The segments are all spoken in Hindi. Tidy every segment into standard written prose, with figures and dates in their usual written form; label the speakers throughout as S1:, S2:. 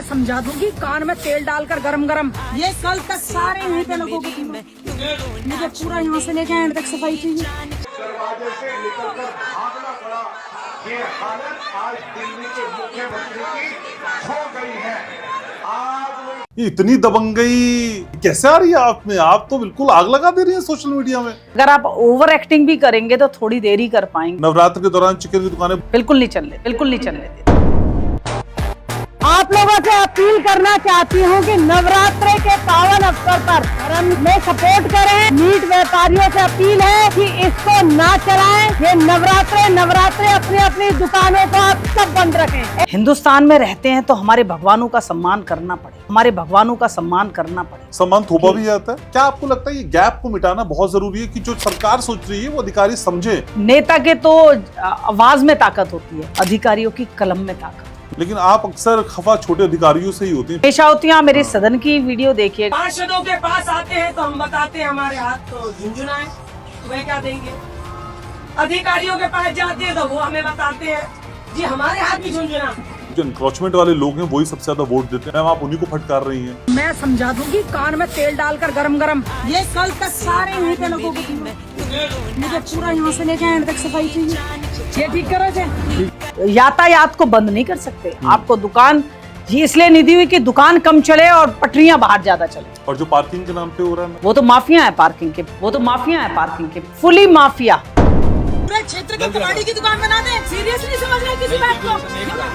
S1: समझा दूंगी, कान में तेल डालकर गरम गरम। ये कल तक सारे यहीं पे लोगों को मुझे पूरा यहाँ से लेके एंड तक सफाई चाहिए।
S2: दरवाजे से निकलकर भागना पड़ा। ये हालत आज दिल्ली के मुख्यमंत्री की हो गई है। आज
S3: ये इतनी दबंगई कैसे आ रही है आप में? आप तो बिल्कुल आग लगा दे रही हैं सोशल मीडिया में।
S4: अगर आप ओवर एक्टिंग भी करेंगे तो थोड़ी देर ही कर पाएंगे।
S3: नवरात्र के दौरान चिकन की दुकानें
S4: बिल्कुल नहीं चलने, बिल्कुल नहीं चलने देते।
S1: आप लोगों से अपील करना चाहती हूँ कि नवरात्रे के पावन अवसर पर धर्म में सपोर्ट करें। मीट व्यापारियों से अपील है कि इसको ना चलाएं। ये नवरात्रे अपनी अपनी दुकानों को आप सब बंद रखें।
S4: हिंदुस्तान में रहते हैं तो हमारे भगवानों का सम्मान करना पड़े, हमारे भगवानों का सम्मान करना पड़े।
S3: सम्मान थोपा भी जाता है। क्या आपको लगता है ये गैप को मिटाना बहुत जरूरी है कि जो सरकार सोच रही है वो अधिकारी समझे?
S4: नेता के तो आवाज में ताकत होती है, अधिकारियों की कलम में ताकत।
S3: लेकिन आप अक्सर खफा छोटे अधिकारियों से ही होती हैं।
S4: पेशा होती हैं। मेरे सदन की वीडियो देखिए।
S1: पार्षदों के पास आते हैं तो हम बताते हैं हमारे हाथ तो झुंझुनाए, वे क्या देंगे। अधिकारियों के पास जाते हैं तो वो हमें बताते हैं जी हमारे हाथ भी झुंझुना।
S3: जो इंक्रोचमेंट वाले लोग हैं वही सबसे ज्यादा वोट देते हैं। मैम आप उन्हीं को फटकार रही हैं।
S1: मैं समझा दूंगी, कान में तेल डालकर गरम गरम। ये कल तक सारे यहीं पे लोगों को मुझे पूरा यहाँ से लेके एंड तक सफाई चाहिए। ये ठीक करो थे।
S4: यातायात को बंद नहीं कर सकते। आपको दुकान ये इसलिए नहीं दी हुई कि दुकान कम चले और पटरियां बाहर ज्यादा चले।
S3: और जो पार्किंग के नाम पे हो रहा है
S4: वो तो माफिया है पार्किंग के, वो तो माफिया है पार्किंग के, फुली माफिया।
S1: पूरे क्षेत्र के कबाड़ी की दुकान बना दे। सीरियसली समझ रहे किसी बात को?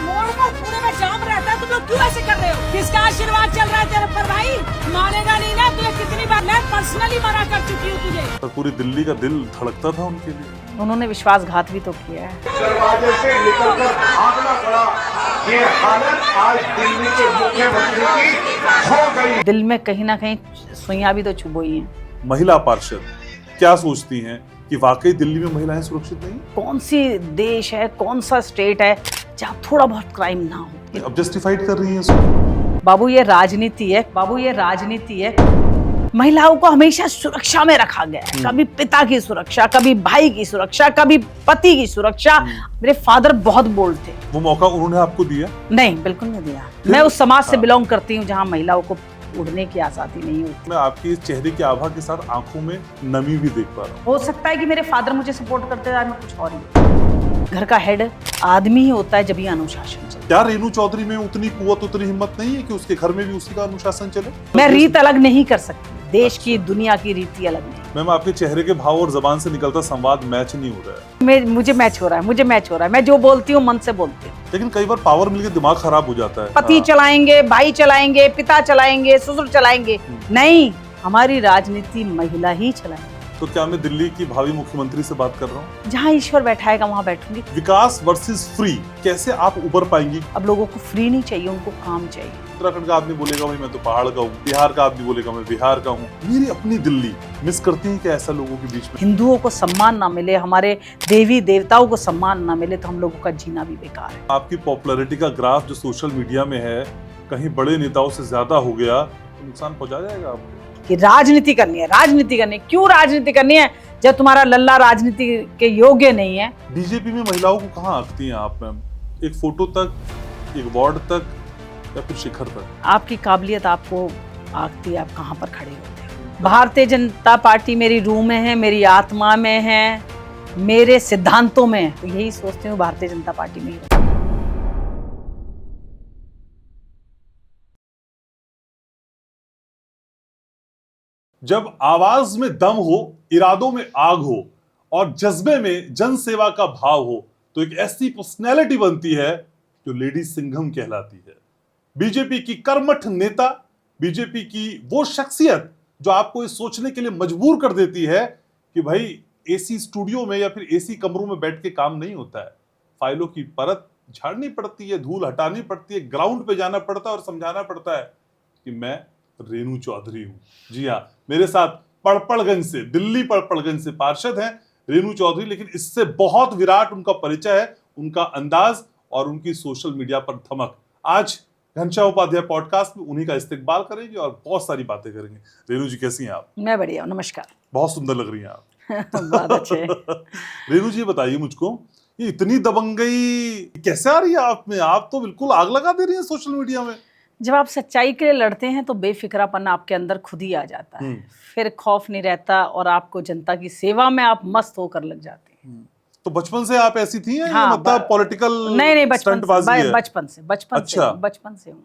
S1: मोड़ पर पूरे में जाम रहता है, तुम लोग क्यों ऐसे कर रहे हो? किसका आशीर्वाद चल रहा है तेरे पर भाई? मानेगा नहीं ना तुझे। कितनी बार मैं पर्सनली मना कर चुकी हूँ तुझे।
S3: पर पूरी दिल्ली का दिल धड़कता था उनके लिए।
S4: उन्होंने विश्वासघात भी तो किया है।
S2: दरवाजे से निकलकर भागना पड़ा। ये हालत आज दिल्ली के मुख्यमंत्री की हो गई।
S4: दिल में कहीं ना कहीं सुइयां भी तो चुभ ही हैं।
S3: महिला पार्षद क्या सोचती हैं कि वाकई दिल्ली में महिलाएं सुरक्षित नहीं?
S4: कौन सी देश है, कौन सा स्टेट है जहाँ थोड़ा बहुत क्राइम ना हो?
S3: अब जस्टिफाइड कर रही हैं इसको।
S4: बाबू ये राजनीति है, बाबू ये राजनीति है। महिलाओं को हमेशा सुरक्षा में रखा गया है। कभी पिता की सुरक्षा, कभी भाई की सुरक्षा, कभी पति की सुरक्षा। मेरे फादर बहुत बोल्ड थे।
S3: वो मौका उन्होंने आपको दिया?
S4: नहीं, बिल्कुल नहीं दिया। मैं उस समाज से बिलोंग करती हूँ जहाँ महिलाओं को उड़ने की आजादी नहीं होती।
S3: मैं आपकी इस चेहरे की आभा के साथ आंखों में नमी भी देख पा रहा हूँ।
S4: हो सकता है कि मेरे फादर मुझे सपोर्ट करते रहे, मैं कुछ और ही। घर का हेड आदमी ही होता है जब ये अनुशासन चले।
S3: क्या रेणु चौधरी में उतनी कुव्वत, उतनी हिम्मत नहीं है कि उसके घर में भी उसी का अनुशासन चले?
S4: मैं रीत अलग नहीं कर सकती। देश की, दुनिया की रीति अलग नहीं।
S3: मैम आपके चेहरे के भाव और जबान से निकलता संवाद मैच नहीं हो रहा है।
S4: मुझे मैच हो रहा है। मैं जो बोलती हूँ मन से बोलती हूँ।
S3: लेकिन कई बार पावर मिलकर दिमाग खराब हो जाता है।
S4: पति चलाएंगे, भाई चलाएंगे, पिता चलाएंगे, ससुर चलाएंगे। नहीं, हमारी राजनीति महिला ही चलाएंगे।
S3: तो क्या मैं दिल्ली की भावी मुख्यमंत्री से बात कर रहा हूँ?
S4: जहाँ ईश्वर बैठाएगा वहाँ बैठूंगी।
S3: विकास वर्सेस फ्री, कैसे आप उबर पाएंगी?
S4: अब लोगों को फ्री नहीं चाहिए, उनको काम चाहिए।
S3: उत्तराखंड का आदमी बोलेगा भाई मैं तो पहाड़ का हूँ, बिहार का आदमी बोलेगा मैं बिहार का हूँ। मेरी अपनी दिल्ली मिस करती है क्या ऐसा लोगों के बीच में?
S4: हिंदुओं को सम्मान ना मिले, हमारे देवी देवताओं को सम्मान ना मिले तो हम लोगों का जीना भी बेकार है।
S3: आपकी पॉपुलैरिटी का ग्राफ जो सोशल मीडिया में है कहीं बड़े नेताओं से ज्यादा हो गया तो नुकसान पहुंचा जाएगा आपको।
S4: कि राजनीति करनी है, राजनीति करनी है। क्यों राजनीति करनी है जब तुम्हारा लल्ला राजनीति के योग्य नहीं है?
S3: बीजेपी में महिलाओं को कहाँ आंकती हैं आप मैम? एक फोटो तक, एक वार्ड तक या फिर शिखर तक?
S4: आपकी काबिलियत आपको आंकती है, आप कहाँ पर खड़े होते हैं। भारतीय जनता पार्टी मेरी रूह में है, मेरी आत्मा में है, मेरे सिद्धांतों में है। तो यही सोचती हूँ भारतीय जनता पार्टी में ही।
S3: जब आवाज में दम हो, इरादों में आग हो और जज्बे में जन सेवा का भाव हो तो एक ऐसी पर्सनैलिटी बनती है जो लेडी सिंघम कहलाती है। बीजेपी की कर्मठ नेता, बीजेपी की वो शख्सियत जो आपको ये सोचने के लिए मजबूर कर देती है कि भाई एसी स्टूडियो में या फिर एसी कमरों में बैठ के काम नहीं होता है। फाइलों की परत झाड़नी पड़ती है, धूल हटानी पड़ती है, ग्राउंड पे जाना पड़ता है और समझाना पड़ता है कि मैं रेणु चौधरी हूं। जी हाँ, मेरे साथ पड़पड़गंज से, दिल्ली पड़पड़गंज से पार्षद हैं रेणु चौधरी। लेकिन इससे बहुत विराट उनका परिचय है, उनका अंदाज और उनकी सोशल मीडिया पर धमक। आज घनश्याम उपाध्याय पॉडकास्ट में उन्हीं का इस्तेकबाल करेंगे और बहुत सारी बातें करेंगे। रेणु जी कैसी हैं आप?
S4: मैं बढ़िया हूँ, नमस्कार।
S3: बहुत सुंदर लग रही हैं आप।
S4: बहुत अच्छे।
S3: रेणु जी बताइए मुझको, ये इतनी दबंगई कैसे आ रही है आप में? आप तो बिल्कुल आग लगा दे रही हैं सोशल मीडिया में।
S4: जब आप सच्चाई के लिए लड़ते हैं तो बेफिक्रापन आपके अंदर खुद ही आ जाता है, फिर खौफ नहीं रहता और आपको जनता की सेवा में आप मस्त होकर लग जाते हैं।
S3: तो बचपन से आप ऐसी थी या
S4: हाँ,
S3: मतलब पॉलिटिकल
S4: नहीं बचपन
S3: स्टंटबाजी है?
S4: बचपन बचपन से हूँ।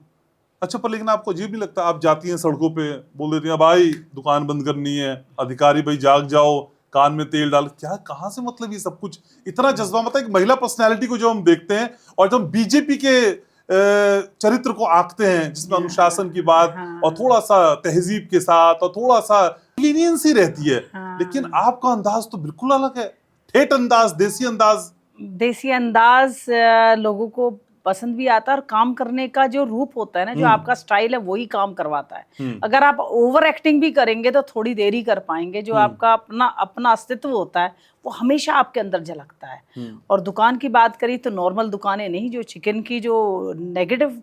S3: अच्छा, पर लेकिन आपको अजीब नहीं लगता, आप जाती हैं सड़कों पे, बोल देती हैं भाई दुकान बंद करनी है, अधिकारी भाई जाग जाओ, कान में तेल डाल, क्या कहाँ से मतलब ये सब कुछ इतना जज्बा? मतलब एक महिला पर्सनैलिटी को जो हम देखते हैं और जब बीजेपी के चरित्र को आंकते हैं जिसमें अनुशासन की बात और थोड़ा सा तहजीब के साथ और थोड़ा सा लीनियंसी रहती है, लेकिन आपका अंदाज तो बिल्कुल अलग है, ठेठ अंदाज, देसी अंदाज
S4: लोगों को पसंद भी आता है और काम करने का जो रूप होता है ना, जो आपका स्टाइल है वही काम करवाता है। अगर आप ओवर एक्टिंग भी करेंगे तो थोड़ी देर ही कर पाएंगे। जो आपका अपना अस्तित्व होता है वो हमेशा आपके अंदर झलकता है। और दुकान की बात करी तो नॉर्मल दुकानें नहीं, जो चिकन की जो नेगेटिव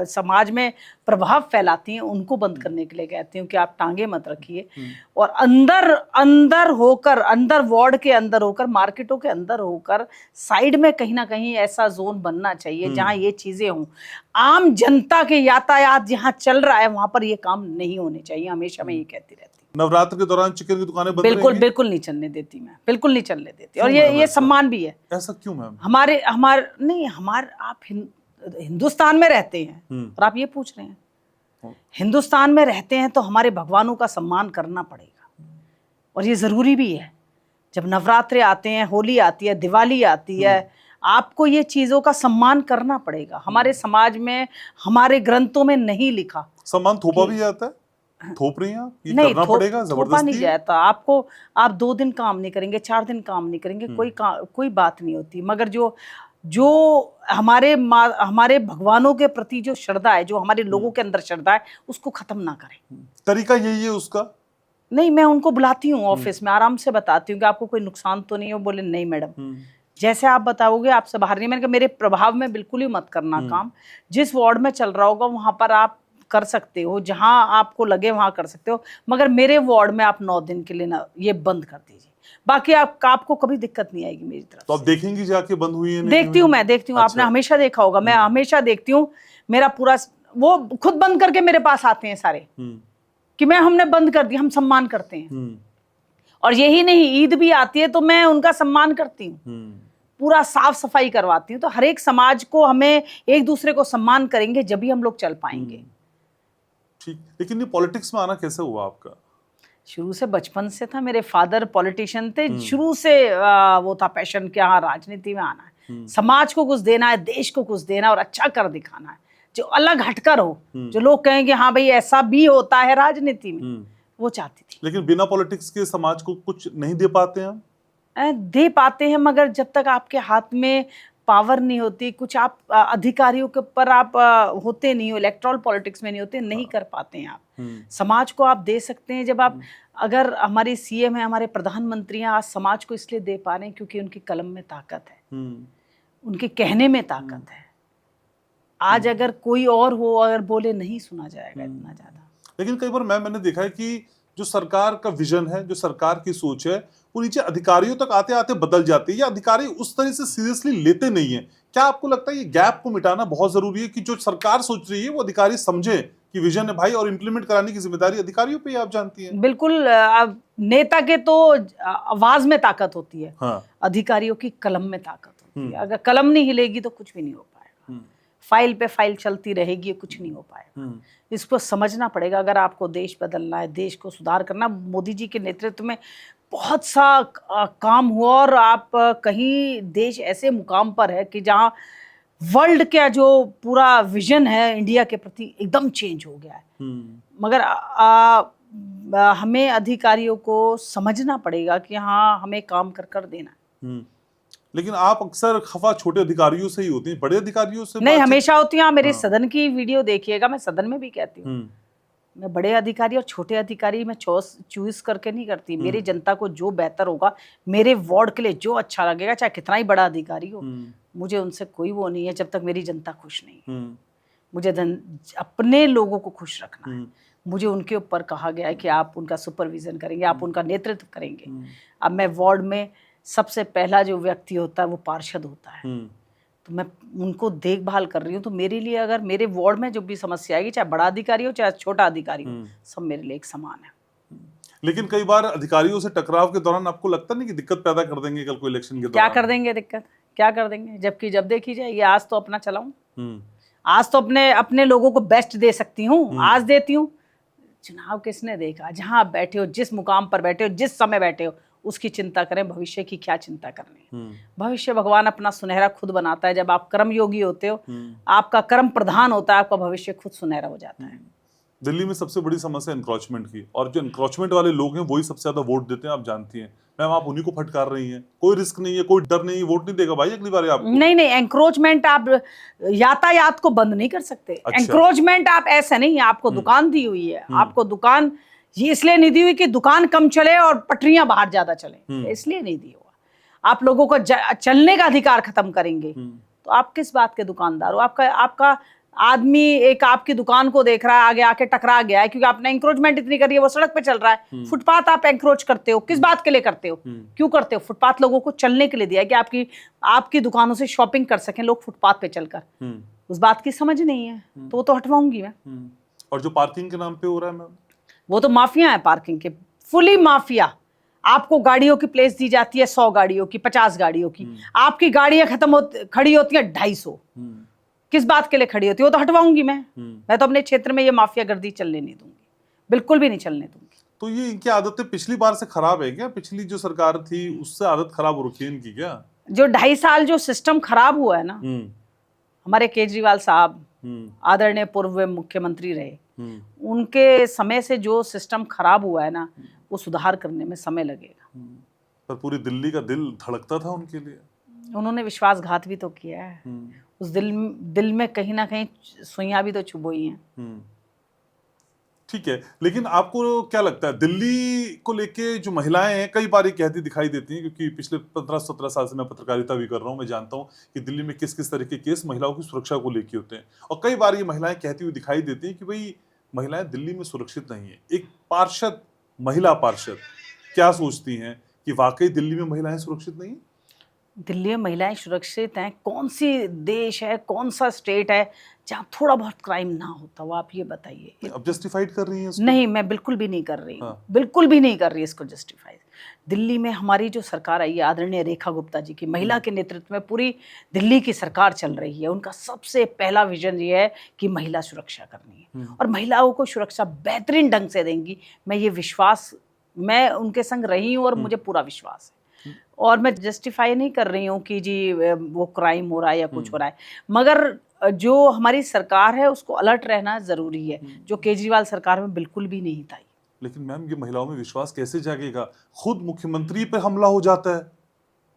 S4: समाज में प्रभाव फैलाती हैं उनको बंद करने के लिए कहती हूँ कि आप टांगे मत रखिए और अंदर होकर, अंदर वार्ड के अंदर होकर, मार्केटों के अंदर होकर साइड में कहीं ना कहीं ऐसा जोन बनना चाहिए जहाँ ये चीजें हों। आम जनता के यातायात जहाँ चल रहा है वहां पर ये काम नहीं होने चाहिए, हमेशा मैं ये कहती रहती हूँ।
S3: नवरात्र के दौरान चिकन की दुकानें बंद रहेंगी?
S4: बिल्कुल नहीं चलने देती मैं, बिल्कुल नहीं चलने देती। और ये सम्मान भी है।
S3: ऐसा क्यों मैम?
S4: हमारे आप हिंदुस्तान में रहते हैं और आप ये पूछ रहे हैं, हिंदुस्तान में रहते हैं तो हमारे भगवानों का सम्मान करना पड़ेगा और ये जरूरी भी है। जब नवरात्रे आते हैं, होली आती है, दिवाली आती है, आपको ये चीजों का सम्मान करना पड़ेगा। हमारे समाज में, हमारे ग्रंथों में नहीं लिखा।
S3: सम्मान थोपा भी जाता है? थोप रही हैं आप? ये
S4: नहीं,
S3: करना पड़ेगा,
S4: थोपा नहीं जाता। आप 2 दिन काम नहीं करेंगे, 4 दिन काम नहीं करेंगे, कोई बात नहीं होती। मगर जो हमारे भगवानों के प्रति जो श्रद्धा है, जो हमारे लोगों के अंदर श्रद्धा है, उसको खत्म ना करें।
S3: तरीका यही है उसका?
S4: नहीं, मैं उनको बुलाती हूँ ऑफिस में, आराम से बताती हूँ कि आपको कोई नुकसान तो नहीं हो। बोले नहीं मैडम, जैसे आप बताओगे आपसे बाहर नहीं। मैंने कहा मेरे प्रभाव में बिल्कुल ही मत करना काम। जिस वार्ड में चल रहा होगा वहां पर आप कर सकते हो, जहां आपको लगे वहां कर सकते हो, मगर मेरे वार्ड में आप 9 दिन के लिए ना ये बंद कर दीजिए। बाकी आपको कभी दिक्कत नहीं आएगी मेरी तरफ।
S3: तो आप देखेंगी जाके बंद हुई है?
S4: देखती हूँ, मैं देखती हूँ। आपने हमेशा देखा होगा, मैं हमेशा देखती हूँ। मेरा पूरा वो खुद बंद करके मेरे पास आते हैं सारे कि हमने बंद कर दिया, हम सम्मान करते हैं। और यही नहीं, ईद भी आती है तो मैं उनका सम्मान करती हूँ, पूरा साफ सफाई करवाती हूँ। तो हर एक समाज को, हमें एक दूसरे को सम्मान करेंगे जब भी हम लोग चल पाएंगे।
S3: ठीक, लेकिन ये पॉलिटिक्स में आना कैसे हुआ आपका?
S4: शुरू से, बचपन से था। मेरे फादर पॉलिटिशियन थे, शुरू से वो था पैशन कि हाँ राजनीति में आना है, समाज को कुछ देना है, देश को कुछ देना और अच्छा कर दिखाना है, जो अलग हटकर हो, जो लोग कहेंगे हाँ भाई ऐसा भी होता है राजनीति में, वो चाहती थी।
S3: लेकिन बिना पॉलिटिक्स के समाज को कुछ नहीं दे पाते हैं?
S4: दे पाते हैं, मगर जब तक आपके हाथ में पावर नहीं होती, कुछ आप अधिकारियों के ऊपर आप होते नहीं हो, इलेक्ट्रल पॉलिटिक्स में नहीं होते, नहीं कर पाते हैं आप। समाज को आप दे सकते हैं जब आप, अगर हमारे सीएम है, हमारे प्रधानमंत्री हैं, आज समाज को इसलिए दे पा रहे हैं क्योंकि उनकी कलम में ताकत है, उनके कहने में ताकत है। आज अगर कोई और हो, अगर बोले, नहीं सुना जाएगा इतना ज्यादा।
S3: लेकिन कई बार मैंने देखा है कि जो सरकार का विजन है, जो सरकार की सोच है, वो नीचे अधिकारियों तक आते आते बदल जाती है, या अधिकारी उस तरह से सीरियसली लेते नहीं है। क्या आपको लगता है ये गैप को मिटाना बहुत जरूरी है कि जो सरकार सोच रही है वो अधिकारी समझे कि विजन है भाई, और इंप्लीमेंट कराने की जिम्मेदारी अधिकारियों पे ही, आप जानती हैं?
S4: बिल्कुल। नेता के तो आवाज में ताकत होती है,
S3: हाँ।
S4: अधिकारियों की कलम में ताकत होती है। अगर कलम नहीं हिलेगी तो कुछ भी नहीं हो पाएगा, फाइल पे फाइल चलती रहेगी, कुछ नहीं हो पाएगा। इसको समझना पड़ेगा। अगर आपको देश बदलना है, देश को सुधार करना, मोदी जी के नेतृत्व में बहुत सा काम हुआ और आप कहीं देश ऐसे मुकाम पर है कि जहाँ वर्ल्ड का जो पूरा विजन है इंडिया के प्रति एकदम चेंज हो गया है। मगर हमें अधिकारियों को समझना पड़ेगा कि हाँ हमें काम कर देना है।
S3: लेकिन आप अक्सर खफा छोटे अधिकारियों से ही होती हैं, बड़े अधिकारियों से
S4: नहीं हमेशा होती हैं। आप मेरे सदन की वीडियो देखिएगा, मैं सदन में भी कहती हूँ, मैं बड़े अधिकारी और छोटे अधिकारी मैं चूज करके नहीं करती। मेरी जनता को जो बेहतर होगा, मेरे वार्ड के लिए जो अच्छा लगेगा, चाहे कितना ही बड़ा अधिकारी हो, मुझे उनसे कोई वो नहीं है जब तक मेरी जनता खुश नहीं। मुझे अपने लोगों को खुश रखना है। मुझे उनके ऊपर कहा गया है कि आप उनका सुपरविजन करेंगे, आप उनका नेतृत्व करेंगे। अब मैं वार्ड में सबसे पहला जो व्यक्ति होता है वो पार्षद होता है। तो मैं उनको देखभाल कर रही हूँ। तो मेरे लिए अगर मेरे वार्ड में जो भी समस्या आएगी, चाहे बड़ा अधिकारी हो चाहे छोटा अधिकारी हो, सब मेरे लिए एक समान है।
S3: लेकिन कई बार अधिकारियों से टकराव के दौरान आपको लगता नहीं कि दिक्कत पैदा कर देंगे कल को इलेक्शन के दौरान?
S4: क्या कर देंगे दिक्कत, क्या कर देंगे? जबकि जब देखी जाएगी, आज तो अपना चलाऊं, आज तो अपने लोगों को बेस्ट दे सकती हूँ, आज देती हूँ। चुनाव किसने देखा? जहां आप बैठे हो, जिस मुकाम पर बैठे हो, जिस समय बैठे हो, उसकी चिंता करें। भविष्य की क्या चिंता करनी? भविष्य भगवान अपना सुनहरा खुद बनाता है। जब आप कर्म योगी होते हो, आपका कर्म प्रधान होता है, आपका भविष्य खुद सुनहरा हो जाता है।
S3: दिल्ली में सबसे बड़ी समस्या एनक्रोचमेंट की, और जो एनक्रोचमेंट वाले लोग हैं वही सबसे ज्यादा वोट देते हैं, आप जानती हैं मैम। आप उन्हीं को फटकार रही हैं। कोई रिस्क नहीं है, कोई डर नहीं है, वोट नहीं देगा भाई अगली बार आपको।
S4: नहीं, एंक्रोचमेंट आप यातायात को बंद नहीं कर सकते।
S3: अच्छा।
S4: एंक्रोचमेंट आप ऐसे नहीं है, आपको दुकान दी हुई है, आपको दुकान ये इसलिए नहीं दी हुई कि दुकान कम चले और पटरियां बाहर ज्यादा चले, इसलिए नहीं दी हुआ। आप लोगों को चलने का अधिकार खत्म करेंगे तो आप किस बात के दुकानदार हो? आपका आदमी एक आपकी दुकान को देख रहा है, आगे आके टकरा गया है क्योंकि आपने एंक्रोचमेंट इतनी करी है, वो सड़क पे चल रहा है। फुटपाथ आप एंक्रोच करते हो, किस बात के लिए करते हो? क्यों करते हो? फुटपाथ लोगों को चलने के लिए दिया है कि आपकी दुकानों से शॉपिंग कर सकें लोग फुटपाथ पे चलकर। उस बात की समझ नहीं है तो वो तो हटवाऊंगी मैं।
S3: और जो पार्किंग के नाम पे हो रहा है मैम,
S4: वो तो माफिया है पार्किंग के, फुली माफिया। आपको गाड़ियों की प्लेस दी जाती है 100 गाड़ियों की, 50 गाड़ियों की, आपकी गाड़ियां खड़ी होती है 250। किस बात के लिए खड़ी होती है? वो तो हटवाऊंगी मैं तो अपने क्षेत्र में ये माफिया गर्दी चलने नहीं दूंगी, बिल्कुल भी नहीं चलने दूंगी।
S3: तो ये इनकी आदतें पिछली बार से खराब है क्या? पिछली जो सरकार थी उससे आदत खराब हो रखी है इनकी क्या?
S4: जो 2.5 साल जो सिस्टम खराब हुआ है ना, हमारे केजरीवाल साहब आदरणीय पूर्व मुख्यमंत्री रहे, उनके समय से जो सिस्टम खराब हुआ है ना, वो सुधार करने में समय लगेगा।
S3: पर पूरी दिल्ली का दिल धड़कता था उनके लिए।
S4: उन्होंने विश्वासघात भी तो किया है। उस दिल में कहीं ना कहीं सुइयां भी तो चुभोई हैं।
S3: ठीक है, लेकिन आपको क्या लगता है दिल्ली को लेके जो महिलाएं हैं कई बार ये कहती दिखाई देती हैं, क्योंकि पिछले 15-17 साल से मैं पत्रकारिता भी कर रहा हूं, मैं जानता हूं कि दिल्ली में किस किस तरह के केस महिलाओं की सुरक्षा को लेके होते हैं, और कई बार ये महिलाएं कहती हुई दिखाई देती हैं कि भाई महिलाएं दिल्ली में सुरक्षित नहीं है। एक पार्षद, महिला पार्षद क्या सोचती हैं कि वाकई दिल्ली में महिलाएं सुरक्षित नहीं है?
S4: दिल्ली में महिलाएं सुरक्षित हैं? कौन सी देश है, कौन सा स्टेट है जहाँ थोड़ा बहुत क्राइम ना होता हो? आप ये बताइए।
S3: अब जस्टिफाइड कर रही हैं इसको?
S4: नहीं, मैं बिल्कुल भी नहीं कर रही हूँ, बिल्कुल भी नहीं कर रही इसको जस्टिफाइड। दिल्ली में हमारी जो सरकार आई है आदरणीय रेखा गुप्ता जी की महिला के नेतृत्व में पूरी दिल्ली की सरकार चल रही है। उनका सबसे पहला विजन ये है कि महिला सुरक्षा करनी है, और महिलाओं को सुरक्षा बेहतरीन ढंग से देंगी। मैं उनके संग रही हूँ और मुझे पूरा विश्वास है। और मैं जस्टिफाई नहीं कर रही हूँ कि जी वो क्राइम हो रहा है या कुछ हो रहा है, मगर जो हमारी सरकार है उसको अलर्ट रहना जरूरी है, जो केजरीवाल सरकार में बिल्कुल भी नहीं था।
S3: लेकिन मैम ये महिलाओं में विश्वास कैसे जागेगा? खुद मुख्यमंत्री पे हमला हो जाता है,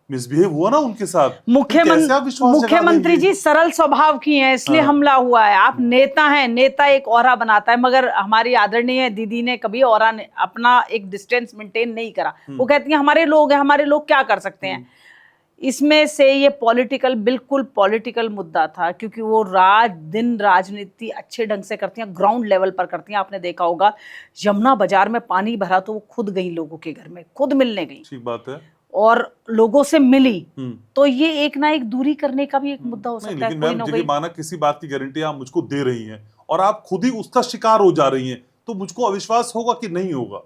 S3: मिसबिहेव हुआ ना उनके साथ।
S4: मुख्यमंत्री जी सरल स्वभाव की हैं, इसलिए हमला हुआ है। आप नेता हैं, नेता एक ऑरा बनाता है, मगर हमारी आदरणीय दीदी ने कभी ऑरा अपना एक डिस्टेंस मेंटेन नहीं करा। वो कहती हैं हमारे लोग हैं, हमारे लोग क्या कर सकते हैं। इसमें से ये बिल्कुल पॉलिटिकल मुद्दा था, क्योंकि वो दिन राजनीति अच्छे ढंग से करती हैं, ग्राउंड लेवल पर करती हैं। आपने देखा होगा यमुना बाजार में पानी भरा तो वो खुद गई, लोगों के घर में खुद मिलने गई।
S3: ठीक बात है।
S4: और लोगों से मिली, तो ये एक ना एक दूरी करने का भी एक मुद्दा हो सकता है।
S3: लेकिन मैम माना किसी बात की गारंटी आप मुझको दे रही हैं और आप खुद ही उसका शिकार हो जा रही हैं, तो मुझको अविश्वास होगा कि नहीं होगा?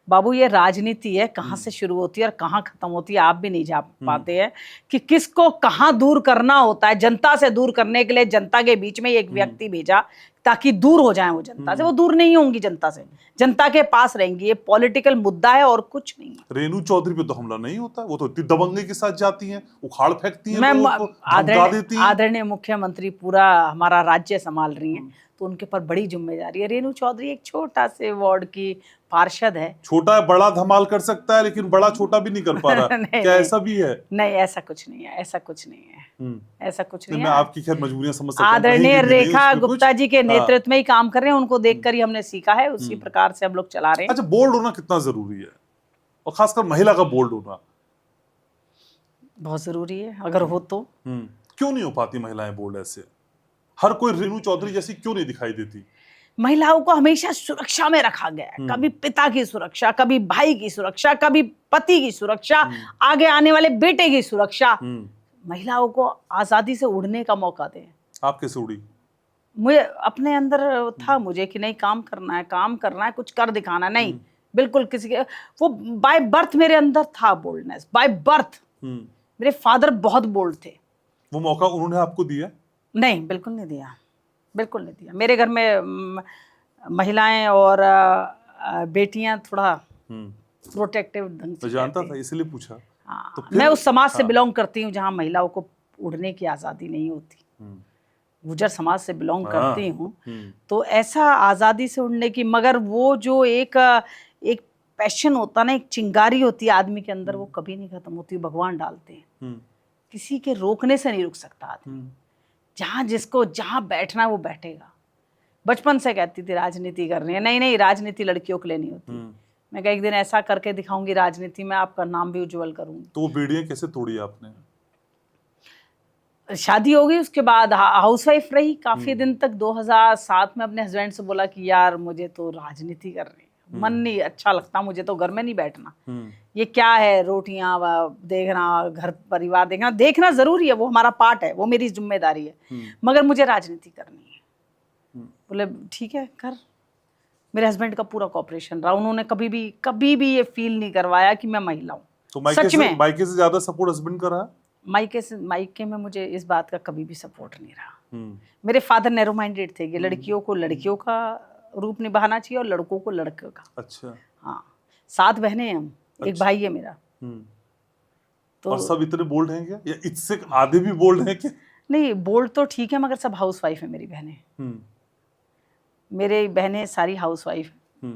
S4: बाबू, ये राजनीति है, कहाँ से शुरू होती है और कहाँ खत्म होती है आप भी नहीं जा पाते हैं कि किसको कहाँ दूर करना होता है। जनता से दूर करने के लिए जनता के बीच में एक व्यक्ति भेजा ताकि दूर हो जाए वो जनता से। वो दूर नहीं होंगी जनता से, जनता के पास रहेंगी। ये पॉलिटिकल मुद्दा है और कुछ नहीं है।
S3: रेणु चौधरी पे तो हमला नहीं होता, वो तो इतनी दबंगई के साथ जाती हैं, उखाड़ फेंकती हैं,
S4: आदरणीय मुख्यमंत्री पूरा हमारा राज्य संभाल रही हैं, तो उनके पर बड़ी जिम्मेदारी है। रेणु चौधरी एक छोटा से वार्ड की पार्षद है।
S3: छोटा है बड़ा धमाल कर सकता है, लेकिन बड़ा छोटा भी नहीं कर पा रहा। क्या ऐसा भी है?
S4: नहीं, ऐसा कुछ नहीं है, ऐसा कुछ नहीं है, ऐसा कुछ नहीं है।
S3: मैं आपकी खैर मजबूरियां समझ सकता हूं।
S4: आदरणीय रेखा गुप्ता जी के नेतृत्व में ही काम कर रहे हैं, उनको देखकर ही हमने सीखा है, उसी प्रकार से हम लोग चला रहे हैं।
S3: अच्छा, बोल्ड होना कितना जरूरी है, और खासकर महिला का बोल्ड होना?
S4: बहुत जरूरी है, अगर हो तो।
S3: क्यों नहीं हो पाती महिलाएं बोल्ड? ऐसे हर कोई रेणु चौधरी जैसी क्यों नहीं दिखाई देती?
S4: महिलाओं को हमेशा सुरक्षा में रखा गया है। कभी पिता की सुरक्षा, कभी भाई की सुरक्षा, कभी पति की सुरक्षा, आगे आने वाले बेटे की सुरक्षा। महिलाओं को आज़ादी से उड़ने का मौका दें।
S3: आप कैसे उड़ी?
S4: मुझे अपने अंदर था मुझे कि नहीं, काम करना है, कुछ कर दिखाना है। नहीं, बिल्कुल किसी के, वो बाय बर्थ मेरे अंदर था बोल्डनेस, बाय बर्थ। मेरे फादर बहुत बोल्ड थे।
S3: वो मौका उन्होंने आपको दिया?
S4: नहीं, बिल्कुल नहीं दिया, बिल्कुल नहीं दिया। मेरे घर में महिलाएं और बेटियां थोड़ा प्रोटेक्टिव ढंग से
S3: मैं जानता
S4: रहती
S3: था,
S4: हैं।
S3: इसलिए पूछा।
S4: हाँ,
S3: तो फिर-
S4: मैं उस समाज से
S3: हाँ।
S4: बिलोंग करती हूँ जहाँ महिलाओं को उड़ने की आज़ादी नहीं होती। गुजर समाज से बिलोंग
S3: हाँ।
S4: करती हूँ, तो ऐसा आज़ादी से उड़ने की, मगर वो जो एक पैशन होता ना, एक चिंगारी होती है आदमी के अंदर, वो कभी नहीं खत्म होती। भगवान डालते हैं, किसी के रोकने से नहीं रुक सकता आदमी। जहाँ जिसको जहाँ बैठना है वो बैठेगा। बचपन से कहती थी राजनीति करनी है, नहीं नहीं, राजनीति लड़कियों के लिए नहीं होती। मैं कहा एक दिन ऐसा करके दिखाऊंगी राजनीति में, आपका नाम भी उज्जवल करूंगी।
S3: तो वो बेड़ियां कैसे तोड़ी आपने?
S4: शादी हो गई, उसके बाद हाउसवाइफ रही काफी दिन तक। 2007 में अपने हस्बैंड से बोला कि यार मुझे तो राजनीति करनी है, मन नहीं अच्छा लगता, मुझे तो घर में नहीं बैठना। ये क्या है, रोटियां देखना, घर परिवार देखना, देखना जरूरी है, वो हमारा पार्ट है, वो मेरी जिम्मेदारी है, मगर मुझे राजनीति करनी है। बोले ठीक है कर। मेरे हस्बैंड का पूरा कॉपरेशन रहा, उन्होंने कभी भी ये फील नहीं करवाया कि मैं महिला हूँ।
S3: तो
S4: सच में
S3: मायके से ज्यादा सपोर्ट हस्बैंड का रहा?
S4: मायके में मुझे इस बात का कभी भी सपोर्ट नहीं रहा। मेरे फादर नैरो माइंडेड थे कि लड़कियों को लड़कियों का रूप निभाना चाहिए और लड़कों को लड़कों का।
S3: अच्छा।
S4: हाँ, 7 बहनें हैं हम, एक भाई है मेरा।
S3: तो और सब इतने बोल्ड हैं क्या, या इससे आधे भी बोल्ड हैं क्या?
S4: नहीं, बोल्ड तो ठीक है, मगर सब हाउसवाइफ है मेरी बहनें। मेरे बहनें सारी हाउसवाइफ है।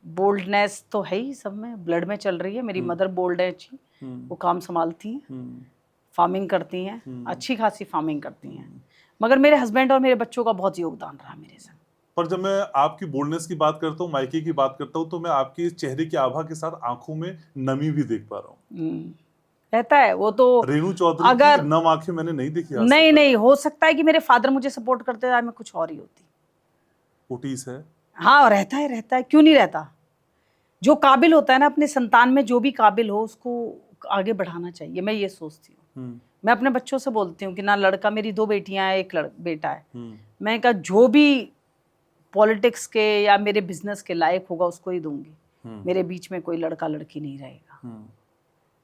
S4: बोल्डनेस तो है ही सब में, ब्लड में चल रही है। मेरी मदर बोल्ड है अच्छी, वो काम संभालती हैं, फार्मिंग करती हैं, अच्छी खासी फार्मिंग करती हैं। मगर मेरे हस्बैंड और मेरे बच्चों का बहुत योगदान रहा मेरे साथ।
S3: पर जब मैं आपकी बोल्डनेस की बात करता हूँ, मायके की बात करता हूँ, तो मैं आपके चेहरे की आभा के साथ आंखों में नमी भी देख पा रहा हूँ।
S4: रहता है वो तो।
S3: रेणु चौधरी
S4: अगर
S3: की नम आंखें मैंने नहीं देखी आज
S4: नहीं
S3: तक।
S4: नहीं, हो सकता है कि मेरे फादर मुझे सपोर्ट करते हैं, मैं कुछ और ही होती।
S3: ओटीज है।
S4: हाँ, रहता है, क्यों नहीं रहता। जो काबिल होता है ना, अपने संतान में जो भी काबिल हो उसको आगे बढ़ाना चाहिए, मैं ये सोचती हूँ। मैं अपने बच्चों से बोलती हूँ कि ना लड़का, मेरी 2 बेटियां हैं, एक बेटा है। मैं कहा जो भी पॉलिटिक्स के या मेरे बिजनेस के लायक होगा उसको ही दूंगी। मेरे बीच में कोई लड़का लड़की नहीं रहेगा,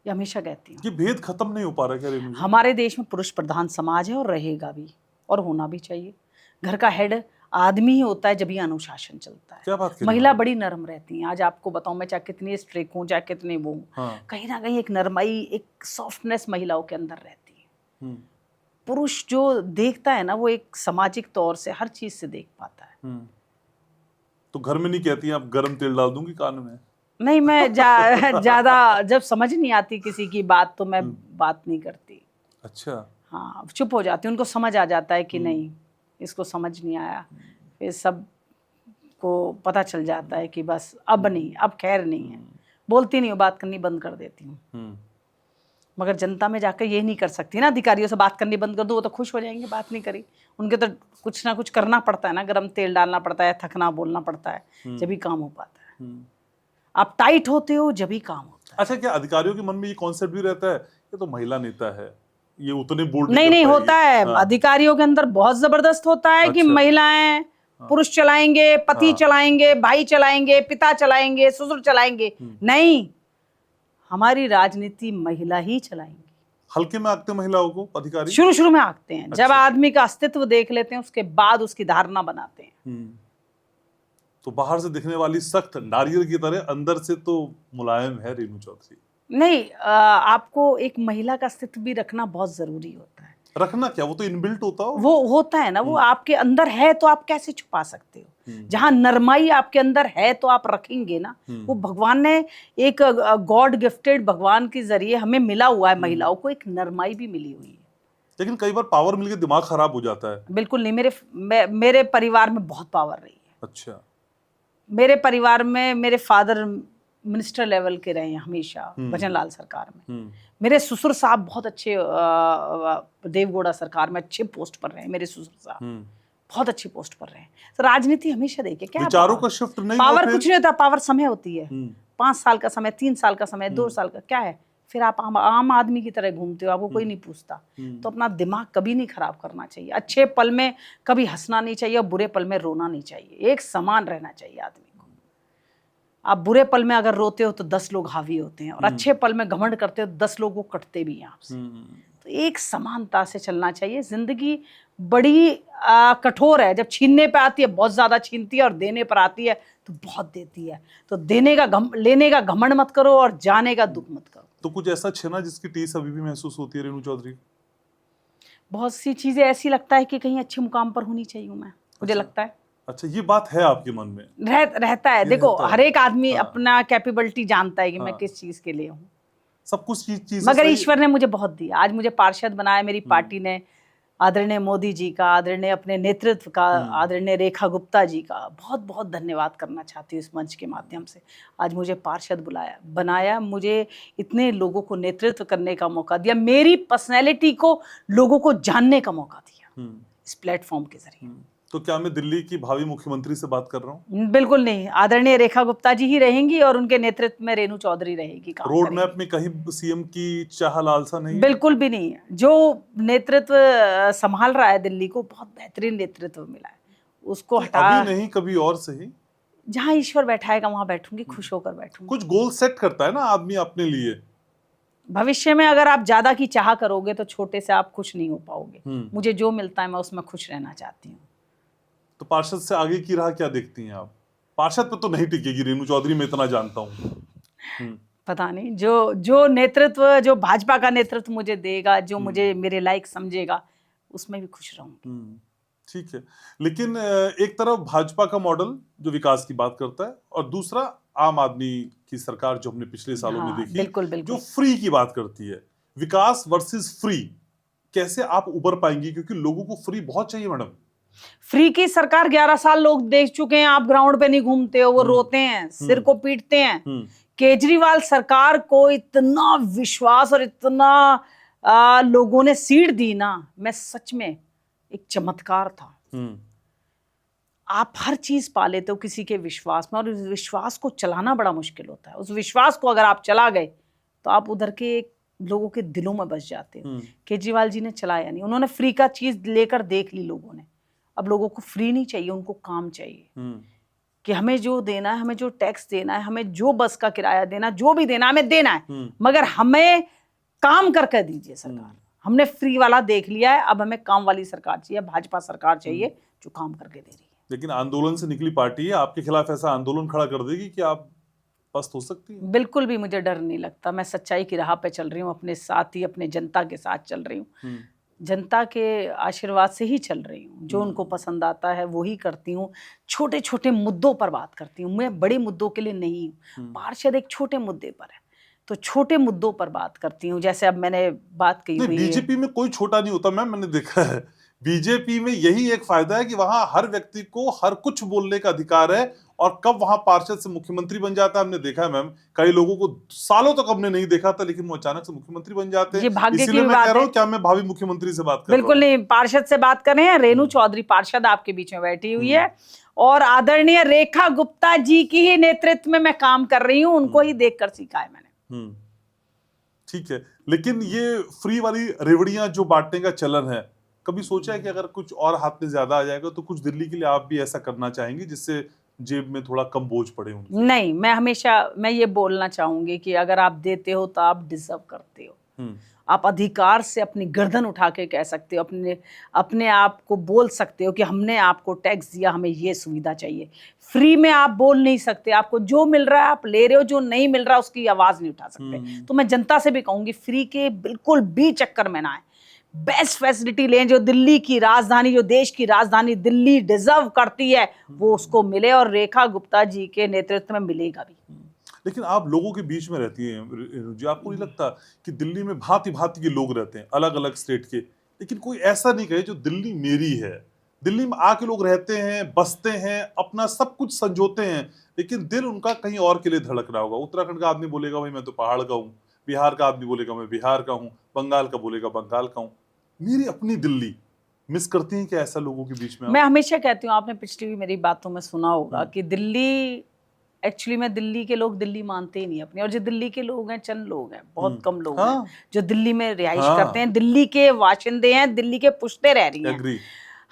S4: ये हमेशा कहती हूँ।
S3: ये भेद खत्म नहीं हो पा रहा क्या रेणु जी?
S4: हमारे देश में पुरुष प्रधान समाज है और रहेगा भी, और होना भी चाहिए। घर का हेड आदमी ही होता है, जब ही अनुशासन चलता है।
S3: क्या बात कर रहे
S4: महिला
S3: हैं?
S4: बड़ी नरम रहती हैं। आज आपको बताऊं, मैं चाहे कितनी स्ट्रिक हूँ, चाहे कितनी वो हूँ,
S3: हाँ।
S4: कहीं ना कहीं एक नरमाई, एक सॉफ्टनेस महिलाओं के अंदर रहती है। पुरुष जो देखता है ना, वो एक सामाजिक तौर से हर चीज से देख पाता है।
S3: तो घर में नहीं कहती आप गरम तेल डाल दूंगी कान में?
S4: नहीं, मैं ज्यादा जब समझ नहीं आती किसी की बात तो मैं बात नहीं करती।
S3: अच्छा।
S4: हाँ, चुप हो जाती हूँ। उनको समझ आ जाता है कि नहीं, इसको समझ नहीं आया। फिर सब को पता चल जाता है कि बस अब नहीं, अब खैर नहीं है। बोलती नहीं हूँ, बात करनी बंद कर देती हूँ। मगर जनता में जाकर ये नहीं कर सकती ना, अधिकारियों से बात करनी बंद कर दो, वो तो खुश हो जाएंगे, बात नहीं करी। उनके तो कुछ ना कुछ करना पड़ता है ना, गरम तेल डालना पड़ता है, थकना बोलना पड़ता है, जब भी काम हो पाता है। आप टाइट होते हो जब भी काम होता है।
S3: अच्छा, क्या अधिकारियों के मन में ये कॉन्सेप्ट भी रहता है ये तो महिला नेता है, ये उतने बोल्ड
S4: नहीं होता है।
S3: हाँ।
S4: अधिकारियों के अंदर बहुत जबरदस्त होता है कि
S3: अच्छा।
S4: महिलाएं, पुरुष चलाएंगे, पति चलाएंगे, भाई चलाएंगे, पिता चलाएंगे, ससुर चलाएंगे। नहीं, हमारी राजनीति महिला ही चलाएंगी।
S3: हल्के में आंकते महिलाओं को अधिकारी?
S4: शुरू में आंकते हैं।
S3: अच्छा।
S4: जब आदमी का अस्तित्व देख लेते हैं, उसके बाद उसकी धारणा बनाते हैं।
S3: तो बाहर से दिखने वाली सख्त नारियल की तरह, अंदर से तो मुलायम है रेणु चौधरी।
S4: नहीं, आपको एक महिला का अस्तित्व भी रखना बहुत जरूरी होता है।
S3: रखना क्या, वो तो इनबिल्ट होता हो।
S4: वो होता है ना, वो आपके अंदर है, तो आप कैसे छुपा सकते हो। जहां नरमाई आपके अंदर है तो आप रखेंगे ना। वो भगवान ने एक गॉड गिफ्टेड, भगवान के जरिए हमें मिला हुआ है, महिलाओं को एक नरमाई भी मिली हुई है।
S3: लेकिन कई बार पावर मिलकर दिमाग खराब हो जाता है।
S4: बिल्कुल नहीं, मेरे परिवार में बहुत पावर रही है।
S3: अच्छा।
S4: मेरे परिवार में मेरे फादर मिनिस्टर लेवल के रहे हैं हमेशा, भजन लाल सरकार में। मेरे ससुर साहब बहुत अच्छे, देवगौड़ा सरकार में अच्छे पोस्ट पर रहे। मेरे ससुर साहब बहुत अच्छी पोस्ट पर रहे। तो राजनीति हमेशा देखिए क्या
S3: विचारों का शिफ्ट नहीं हुआ
S4: पावर
S3: फिर?
S4: कुछ नहीं होता, पावर समय होती है। 5 साल का समय, 3 साल का समय, 2 साल का, क्या है, फिर आप आम आदमी की तरह घूमते हो, आपको कोई नहीं पूछता। तो अपना दिमाग कभी नहीं खराब करना चाहिए। अच्छे पल में कभी हंसना नहीं चाहिए और बुरे पल में रोना नहीं चाहिए। एक समान रहना चाहिए आदमी को। आप बुरे पल में अगर रोते हो तो 10 लोग हावी होते हैं, और अच्छे पल में घमंड करते हो तो 10 लोग वो कटते भी हैं आपसे। तो एक समानता से चलना चाहिए। जिंदगी बड़ी कठोर है। जब छीनने पे आती है बहुत ज्यादा छीनती है, और देने पर आती है तो बहुत देती है। तो लेने का घमंड मत करो और जाने का दुख मत करो।
S3: तो कुछ ऐसा छीना जिसकी टीस अभी भी महसूस होती है रेणु चौधरी?
S4: बहुत सी चीजें ऐसी लगता है कि कहीं अच्छे मुकाम पर होनी चाहिए हूँ मैं, मुझे लगता है।
S3: अच्छा, ये बात है आपके मन में?
S4: रहता है। देखो,
S3: रहता है।
S4: हर एक आदमी
S3: हाँ।
S4: अपना कैपेबिलिटी जानता है कि मैं
S3: हाँ।
S4: किस चीज के लिए हूँ।
S3: सब कुछ चीजें
S4: मगर
S3: सही-
S4: ईश्वर ने मुझे बहुत दिया। आज मुझे पार्षद बनाया मेरी पार्टी ने, आदरणीय मोदी जी का, आदरणीय अपने नेतृत्व का, आदरणीय रेखा गुप्ता जी का बहुत बहुत धन्यवाद करना चाहती हूँ इस मंच के माध्यम से। आज मुझे पार्षद बनाया, मुझे इतने लोगों को नेतृत्व करने का मौका दिया, मेरी पर्सनैलिटी को लोगों को जानने का मौका दिया इस प्लेटफॉर्म के जरिए।
S3: तो क्या मैं दिल्ली की भावी मुख्यमंत्री से बात कर रहा हूँ?
S4: बिल्कुल नहीं, आदरणीय रेखा गुप्ता जी ही रहेंगी और उनके नेतृत्व में रेणु चौधरी रहेगी। काम
S3: रोड
S4: करेंगी।
S3: मैप में कहीं सीएम की चाह लालसा नहीं है?
S4: बिल्कुल भी नहीं है। जो नेतृत्व संभाल रहा है दिल्ली को, बहुत बेहतरीन नेतृत्व मिला है। उसको हटा,
S3: अभी नहीं, कभी और सही।
S4: जहां ईश्वर बैठाएगा वहां बैठूंगी, खुश होकर बैठूंगी।
S3: कुछ गोल सेट करता है ना आदमी अपने लिए।
S4: भविष्य में अगर आप ज्यादा की चाह करोगे तो छोटे से आप खुश नहीं हो पाओगे। मुझे जो मिलता है मैं उसमें खुश रहना चाहती हूँ।
S3: तो पार्षद से आगे की राह क्या देखती हैं आप? पार्षद पे तो नहीं टिकेगी रेणु चौधरी, मैं इतना जानता हूँ।
S4: पता नहीं, जो नेतृत्व, जो भाजपा का नेतृत्व मुझे देगा, जो मुझे मेरे लायक समझेगा, उसमें भी खुश रहूंगी।
S3: ठीक है, लेकिन एक तरफ भाजपा का मॉडल जो विकास की बात करता है, और दूसरा आम आदमी की सरकार जो हमने पिछले सालों में देखी,
S4: बिल्कुल, बिल्कुल।
S3: जो फ्री की बात करती है। विकास वर्सेस फ्री, कैसे आप उबर पाएंगी? क्योंकि लोगों को फ्री बहुत चाहिए मैडम।
S4: फ्री की सरकार 11 साल लोग देख चुके हैं। आप ग्राउंड पे नहीं घूमते हो, वो रोते हैं, सिर को पीटते हैं। केजरीवाल सरकार को इतना विश्वास और इतना लोगों ने सीट दी ना, मैं सच में एक चमत्कार था। आप हर चीज पा लेते हो किसी के विश्वास में, और उस विश्वास को चलाना बड़ा मुश्किल होता है। उस विश्वास को अगर आप चला गए तो आप उधर के लोगों के दिलों में बस जाते हो। केजरीवाल जी ने चलाया नहीं, उन्होंने फ्री का चीज लेकर देख ली लोगों ने। अब लोगों को फ्री नहीं चाहिए, उनको काम चाहिए। कि हमें जो देना है, हमें जो टैक्स देना है, हमें जो बस का किराया देना, जो भी देना है हमें देना है, मगर हमें काम करके दीजिए सरकार। हमने फ्री वाला देख लिया है, अब हमें काम वाली सरकार चाहिए, भाजपा सरकार चाहिए जो काम करके दे रही है।
S3: लेकिन आंदोलन से निकली पार्टी है, आपके खिलाफ ऐसा आंदोलन खड़ा कर देगी कि आप पस्त हो सकती है?
S4: बिल्कुल भी मुझे डर नहीं लगता। मैं सच्चाई की राह पे चल रही हूँ, अपने साथ ही अपने जनता के साथ चल रही हूँ। जनता के आशीर्वाद से ही चल रही हूँ। जो उनको पसंद आता है वो ही करती हूँ। छोटे छोटे मुद्दों पर बात करती हूँ, मैं बड़े मुद्दों के लिए नहीं हूँ। पार्षद एक छोटे मुद्दे पर है, तो छोटे मुद्दों पर बात करती हूँ। जैसे अब मैंने बात कही हुई है,
S3: बीजेपी में कोई छोटा नहीं होता मैम, मैंने देखा है। बीजेपी में यही एक फायदा है कि वहां हर व्यक्ति को हर कुछ बोलने का अधिकार है, और कब वहां पार्षद से मुख्यमंत्री बन जाता है हमने देखा है मैम। कई लोगों को सालों तक हमने नहीं देखा था, लेकिन वो अचानक से मुख्यमंत्री बन जाते हैं। इसीलिए मैं कह रहा हूँ, क्या मैं भावी मुख्यमंत्री से बात कर रहा हूं?
S4: बिल्कुल नहीं, पार्षद से बात कर रहे हैं। रेणु चौधरी पार्षद आपके बीच में बैठी हुई है, और आदरणीय रेखा गुप्ता जी की ही नेतृत्व में मैं काम कर रही हूँ। उनको ही देखकर सीखा है मैंने।
S3: ठीक है, लेकिन ये फ्री वाली रेवड़ियां जो बांटने का चलन है, कभी सोचा है कि अगर कुछ और हाथ में ज्यादा आ जाएगा तो कुछ दिल्ली के लिए आप भी ऐसा करना चाहेंगे जिससे जेब में थोड़ा कम बोझ पड़े उनके?
S4: नहीं, मैं ये बोलना चाहूंगी कि अगर आप देते हो तो आप डिजर्व करते हो। आप अधिकार से अपनी गर्दन उठा के कह सकते हो, अपने आप को बोल सकते हो कि हमने आपको टैक्स दिया, हमें ये सुविधा चाहिए। फ्री में आप बोल नहीं सकते। आपको जो मिल रहा है आप ले रहे हो, जो नहीं मिल रहा उसकी आवाज नहीं उठा सकते। तो मैं जनता से भी कहूंगी, फ्री के बिल्कुल भी चक्कर में ना आए। बेस्ट फैसिलिटी लें, जो दिल्ली की राजधानी, जो देश की राजधानी दिल्ली डिजर्व करती है, वो उसको मिले, और रेखा गुप्ता जी के नेतृत्व में मिलेगा भी।
S3: लेकिन आप लोगों के बीच में रहती हैं जी, आपको नहीं लगता कि दिल्ली में भांति भांति के लोग रहते हैं, अलग अलग स्टेट के, लेकिन कोई ऐसा नहीं कहे जो दिल्ली मेरी है? दिल्ली में आके लोग रहते हैं, बसते हैं, अपना सब कुछ संजोते हैं, लेकिन दिल उनका कहीं और के लिए धड़क रहा होगा। उत्तराखंड का आदमी बोलेगा भाई मैं तो पहाड़ का हूँ, बिहार का आदमी बोलेगा मैं बिहार का हूँ, बंगाल का बोलेगा बंगाल का हूँ। मेरी अपनी दिल्ली मिस करती हैं क्या ऐसा लोगों के बीच में?
S4: मैं हमेशा कहती हूँ, आपने पिछली भी मेरी बातों में सुना होगा कि दिल्ली एक्चुअली में दिल्ली के लोग दिल्ली मानते ही नहीं अपनी, और जो दिल्ली के लोग हैं चंद लोग हैं, बहुत कम लोग
S3: हाँ।
S4: हैं जो दिल्ली में रिहाइश
S3: हाँ।
S4: करते हैं, दिल्ली के वाशिंदे हैं, दिल्ली के पुश्ते रह रही हैं।
S3: एग्री।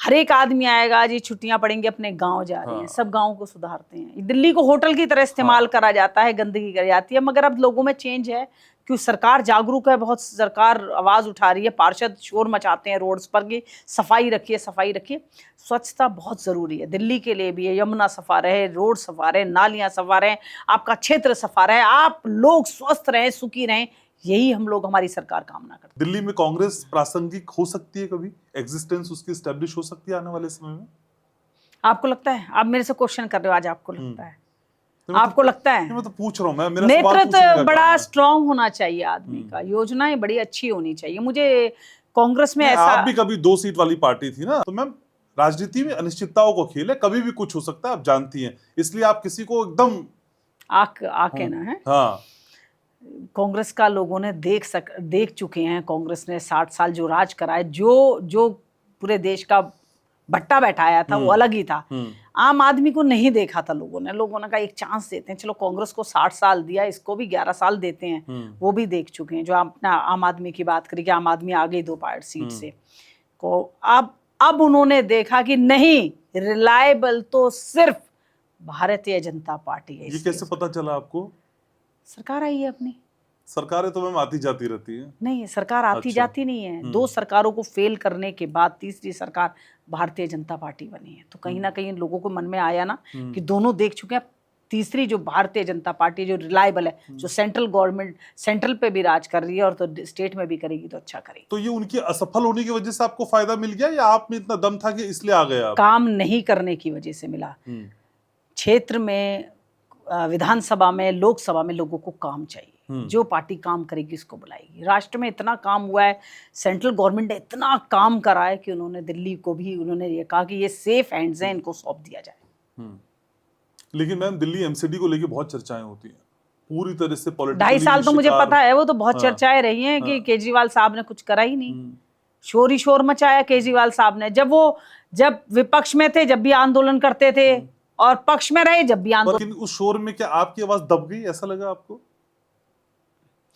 S4: हर एक आदमी आएगा जी छुट्टियां पड़ेंगी अपने गांव जा रहे हैं, सब गांव को सुधारते हैं। दिल्ली को होटल की तरह इस्तेमाल करा जाता है, गंदगी करी जाती है, मगर अब लोगों में चेंज है क्यों, सरकार जागरूक है, बहुत सरकार आवाज उठा रही है, पार्षद शोर मचाते हैं रोड्स पर कि सफाई रखिए सफाई रखिए। स्वच्छता बहुत जरूरी है दिल्ली के लिए भी है, यमुना सफा रहे, रोड सफा रहे, नालियां सफा रहे, आपका क्षेत्र सफा रहे, आप लोग स्वस्थ रहें, सुखी रहें, यही हम लोग, हमारी सरकार कामना करती है।
S3: दिल्ली में कांग्रेस प्रासंगिक हो सकती है, कभी एग्जिस्टेंस उसकी एस्टेब्लिश हो सकती है आने वाले समय में?
S4: आपको लगता है? आप मेरे से क्वेश्चन कर रहे हो आज, आपको लगता है? आपको लगता है?
S3: मैं तो पूछ रहा हूं, मैं मेरा सवाल पूछने का
S4: नेतृत्व
S3: काम
S4: बड़ा
S3: है।
S4: स्ट्रांग होना चाहिए आदमी का, योजनाएं बड़ी अच्छी होनी चाहिए। मुझे कांग्रेस में ऐसा,
S3: आप भी कभी 2 सीट वाली पार्टी थी ना, तो मैम राजनीति में अनिश्चितताओं को खेल है, कभी भी कुछ हो सकता है, आप जानती हैं, इसलिए आप किसी को एकदम
S4: आके ना है।
S3: हाँ
S4: कांग्रेस का लोगों ने देख चुके हैं, कांग्रेस ने 60 साल जो राज कराए, जो पूरे देश का भट्टा बैठाया था वो अलग ही था। आम आदमी को नहीं देखा था लोगों ने कहा एक चांस देते हैं, चलो कांग्रेस को 60 साल दिया, इसको भी 11 साल देते हैं, वो भी देख चुके हैं। जो अपना आम आदमी की बात करी कि आम आदमी आ गई 2 पार्ट सीट से को, अब उन्होंने देखा कि नहीं, रिलायबल तो सिर्फ भारतीय जनता पार्टी है।
S3: ये कैसे पता चला आपको?
S4: सरकार आई है अपनी।
S3: सरकारें तो मैम आती जाती रहती है।
S4: नहीं, सरकार आती जाती नहीं है। 2 सरकारों को फेल करने के बाद तीसरी सरकार भारतीय जनता पार्टी बनी है, तो कहीं ना कहीं लोगों को मन में आया ना कि दोनों देख चुके हैं, तीसरी जो भारतीय जनता पार्टी जो रिलायबल है, जो सेंट्रल गवर्नमेंट सेंट्रल पे भी राज कर रही है और तो स्टेट में भी करेगी तो अच्छा करेगी।
S3: तो ये उनकी असफल होने की वजह से आपको फायदा मिल गया, या आप में इतना दम था कि इसलिए आ गए आप?
S4: काम नहीं करने की वजह से मिला। क्षेत्र में, विधानसभा में, लोकसभा में लोगों को काम चाहिए। जो पार्टी काम करेगी उसको बुलाएगी। राष्ट्र में इतना काम हुआ है, सेंट्रल गवर्नमेंट ने इतना काम करा है कि उन्होंने दिल्ली को भी उन्होंने ये कहा कि ये सेफ हैंड्स हैं, इनको सौंप दिया जाए।
S3: लेकिन मैम दिल्ली एमसीडी को लेके बहुत चर्चाएं होती हैं, पूरी तरह से पॉलिटिकली
S4: 2.5 साल तो मुझे पता है, वो तो बहुत चर्चाएं रही हैं कि केजरीवाल साहब ने कुछ करा ही नहीं। शोर ही शोर मचाया केजरीवाल साहब ने, जब विपक्ष में थे जब भी आंदोलन करते थे, और पक्ष में रहे जब भी आंदोलन।
S3: लेकिन उस शोर में क्या आपकी आवाज दब गई, ऐसा लगा आपको?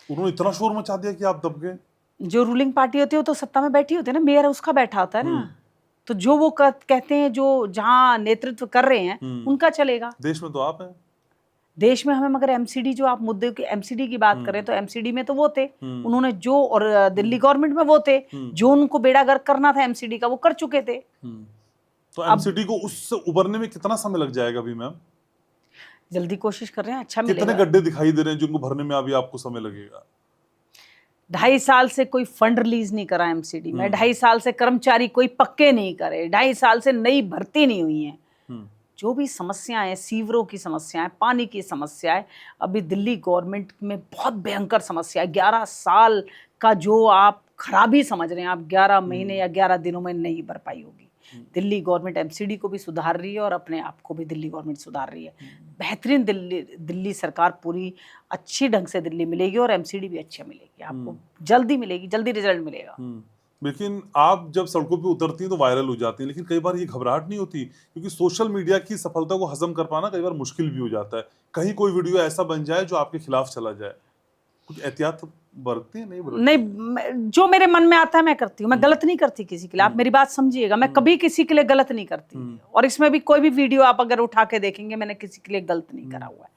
S3: उन्होंने इतना शोर मचा दिया कि आप दब गए?
S4: जो रूलिंग पार्टी होती है वो तो सत्ता में बैठी होती है ना, मेयर उसका बैठा होता है ना, तो जो वो कहते हैं, जो जहां नेतृत्व कर रहे हैं उनका चलेगा।
S3: देश में तो आप हैं।
S4: देश में हमें, मगर एमसीडी, जो आप मुद्दे की एमसीडी की बात करें तो एमसीडी में तो वो थे, उन्होंने जो, और दिल्ली गवर्नमेंट में वो थे, जो उनको बेड़ा गर्क करना था एमसीडी का वो कर चुके थे।
S3: तो एमसीडी को उससे उबरने में कितना समय लग जाएगा अभी मैम?
S4: जल्दी कोशिश कर रहे हैं, अच्छा
S3: कितने
S4: मिलेगा।
S3: गड्ढे दिखाई दे रहे हैं जिनको भरने में अभी आपको समय लगेगा?
S4: 2.5 साल से कोई फंड रिलीज नहीं करा एमसीडी में, 2.5 साल से कर्मचारी कोई पक्के नहीं करे, 2.5 साल से नई भर्ती नहीं हुई है। जो भी समस्याएं, सीवरों की समस्याएं, पानी की समस्याएं, अभी दिल्ली गवर्नमेंट में बहुत भयंकर समस्या है। 11 साल का जो आप खराबी समझ रहे हैं, आप 11 महीने या 11 दिनों में नहीं भरपाई होगी। दिल्ली गवर्नमेंट एमसीडी को भी सुधार रही है और अपने आप को भी दिल्ली गवर्नमेंट सुधार रही है। बेहतरीन दिल्ली सरकार पूरी अच्छी ढंग से दिल्ली मिलेगी और एमसीडी भी अच्छा मिलेगी, आपको जल्दी मिलेगी, जल्दी रिजल्ट मिलेगा।
S3: लेकिन आप जब सड़कों पे उतरती हैं तो वायरल हो जाती हैं, लेकिन कई बार ये घबराहट नहीं होती, क्योंकि सोशल मीडिया की सफलता को हजम कर पाना कई बार मुश्किल भी हो जाता है। कहीं कोई वीडियो ऐसा बन जाए जो आपके खिलाफ चला जाए, कुछ एहतियात बरतती है?
S4: नहीं, जो मेरे मन में आता है मैं करती हूँ, मैं गलत नहीं करती किसी के लिए, आप मेरी बात समझिएगा, मैं कभी किसी के लिए गलत नहीं करती। और इसमें भी कोई भी वीडियो आप अगर उठा के देखेंगे, मैंने किसी के लिए गलत नहीं करा हुआ है।